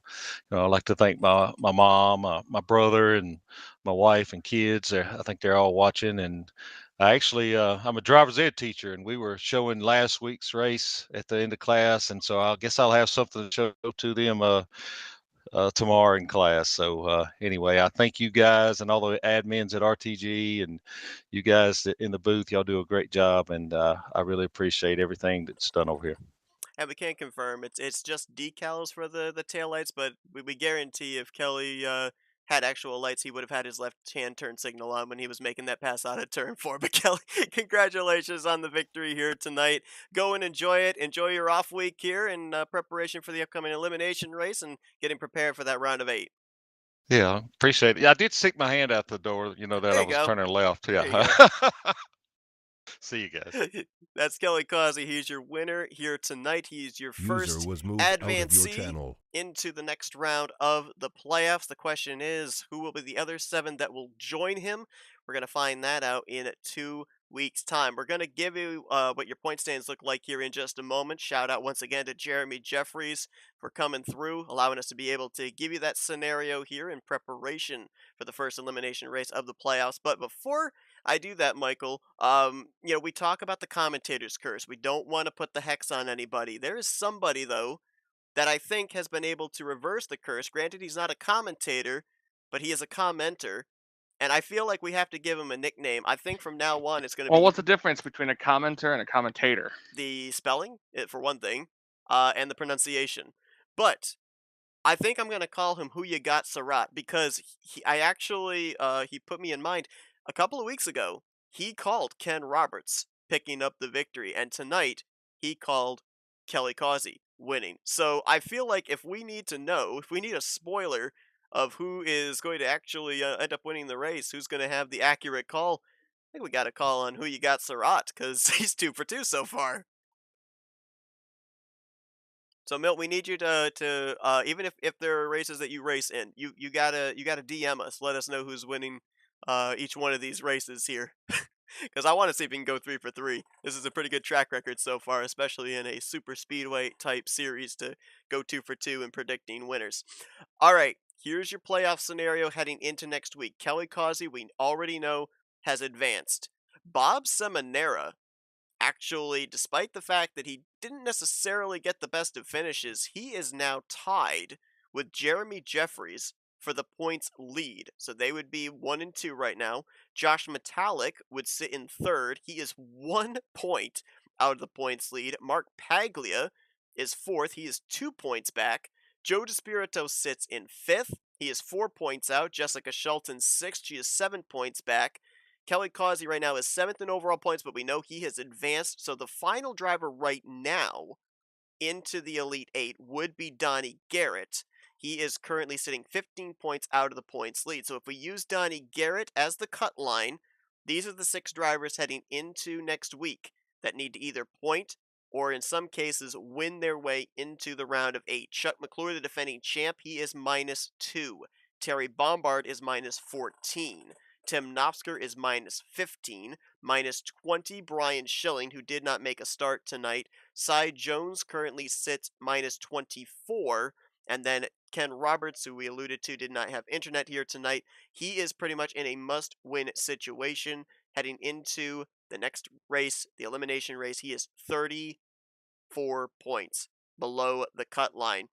like to thank my mom, my brother, and my wife and kids. I think they're all watching. And I'm a driver's ed teacher, and we were showing last week's race at the end of class, and so I guess I'll have something to show to them tomorrow in class. So anyway, I thank you guys and all the admins at RTG and you guys in the booth. Y'all do a great job, and I really appreciate everything that's done over here. And we can't confirm it's just decals for the taillights, but we guarantee if Kelly had actual lights, he would have had his left hand turn signal on when he was making that pass out of turn four. But Kelly, congratulations on the victory here tonight. Go and enjoy it. Enjoy your off week here in preparation for the upcoming elimination race and getting prepared for that round of eight. Yeah, appreciate it. Yeah, I did stick my hand out the door, that There I you was go. turning left. There you Yeah. go. See you guys. That's Kelly Causey. He's your winner here tonight. He's your User first was moved out of your advancee channel. into the next round of the playoffs. The question is, who will be the other seven that will join him? We're going to find that out in 2 weeks' time. We're going to give you what your point stands look like here in just a moment. Shout out once again to Jeremy Jeffries for coming through, allowing us to be able to give you that scenario here in preparation for the first elimination race of the playoffs. But before I do that, Michael. We talk about the commentator's curse. We don't want to put the hex on anybody. There is somebody, though, that I think has been able to reverse the curse. Granted, he's not a commentator, but he is a commenter. And I feel like we have to give him a nickname. I think from now on, it's going to Well, be what's the difference between a commenter and a commentator? the spelling, for one thing, and the pronunciation. But I think I'm gonna call him Who You Got Sarat because I actually he put me in mind a couple of weeks ago. He called Ken Roberts picking up the victory, and tonight he called Kelly Causey winning. So I feel like if we need a spoiler of who is going to actually end up winning the race, who's going to have the accurate call, I think we got to call on Who You Got Surratt, because he's 2 for 2 so far. So Milt, we need you to even if there are races that you race in, you gotta DM us, let us know who's winning each one of these races here, because I want to see if we can go 3 for 3. This is a pretty good track record so far, especially in a super speedway type series to go 2 for 2 in predicting winners. All right, here's your playoff scenario heading into next week. Kelly Causey, we already know, has advanced. Bob Seminara, actually, despite the fact that he didn't necessarily get the best of finishes, he is now tied with Jeremy Jeffries for the points lead. So they would be 1 and 2 right now. Josh Metallic would sit in third. He is 1 point out of the points lead. Mark Paglia is fourth. He is 2 points back. Joe DeSpirito sits in fifth. He is 4 points out. Jessica Shelton sixth. She is 7 points back. Kelly Causey right now is 7th in overall points, but we know he has advanced. So the final driver right now into the Elite Eight would be Donnie Garrett. He is currently sitting 15 points out of the points lead. So if we use Donnie Garrett as the cut line, these are the 6 drivers heading into next week that need to either point or in some cases win their way into the round of 8. Chuck McClure, the defending champ, he is -2. Terry Bombard is -14. Tim Knopfsker is -15, -20 Brian Schilling, who did not make a start tonight. Cy Jones currently sits -24, and then Ken Roberts, who we alluded to, did not have internet here tonight. He is pretty much in a must-win situation heading into the next race, the elimination race. He is 34 points below the cut line.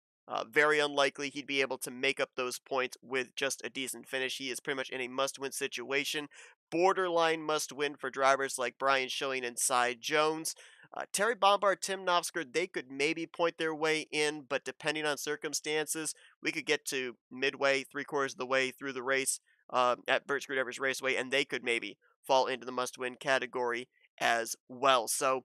Very unlikely he'd be able to make up those points with just a decent finish. He is pretty much in a must-win situation. Borderline must-win for drivers like Brian Schilling and Cy Jones. Terry Bombard, Tim Knopfsker, they could maybe point their way in, but depending on circumstances, we could get to midway, 3/4 of the way through the race at Burt Screwdriver's Raceway, and they could maybe fall into the must-win category as well. So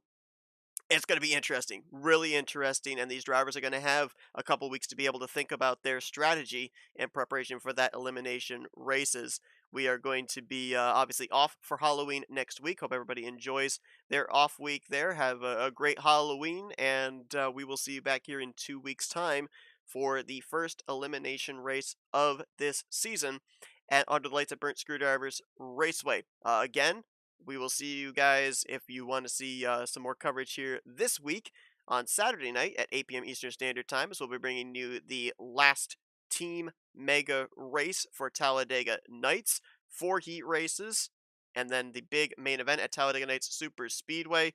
it's going to be interesting, really interesting, and these drivers are going to have a couple weeks to be able to think about their strategy in preparation for that elimination races. We are going to be obviously off for Halloween next week. Hope everybody enjoys their off week there. Have a great Halloween, and we will see you back here in 2 weeks' time for the first elimination race of this season at Under the Lights at Burnt Screwdrivers Raceway. Again, we will see you guys if you want to see some more coverage here this week on Saturday night at 8 p.m. Eastern Standard Time, as we'll be bringing you the last team mega race for Talladega Nights, 4 heat races, and then the big main event at Talladega Nights Super Speedway.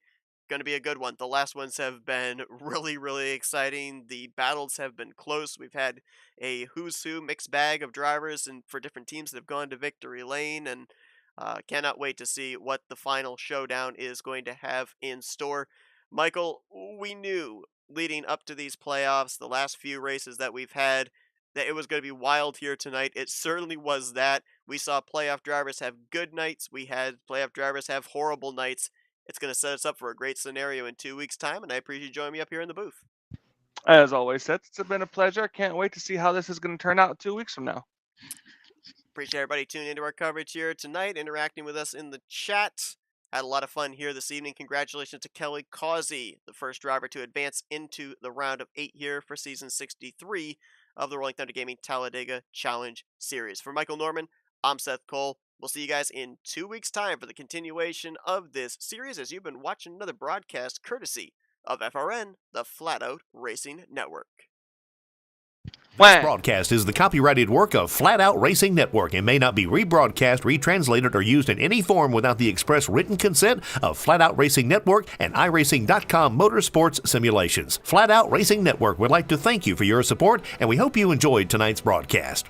Going to be a good one. The last ones have been really, really exciting. The battles have been close. We've had a who's who mixed bag of drivers and for different teams that have gone to victory lane, and cannot wait to see what the final showdown is going to have in store. Michael, we knew leading up to these playoffs, the last few races that we've had, that it was going to be wild here tonight. It certainly was that. We saw playoff drivers have good nights. We had playoff drivers have horrible nights. It's going to set us up for a great scenario in 2 weeks' time, and I appreciate you joining me up here in the booth. As always, Seth, it's been a pleasure. I can't wait to see how this is going to turn out 2 weeks from now. Appreciate everybody tuning into our coverage here tonight, interacting with us in the chat. Had a lot of fun here this evening. Congratulations to Kelly Causey, the first driver to advance into the round of 8 here for season 63 of the Rolling Thunder Gaming Talladega Challenge Series. For Michael Norman, I'm Seth Cole. We'll see you guys in 2 weeks' time for the continuation of this series as you've been watching another broadcast courtesy of FRN, the Flatout Racing Network. This broadcast is the copyrighted work of Flatout Racing Network and may not be rebroadcast, retranslated, or used in any form without the express written consent of Flatout Racing Network and iRacing.com Motorsports Simulations. Flatout Racing Network would like to thank you for your support, and we hope you enjoyed tonight's broadcast.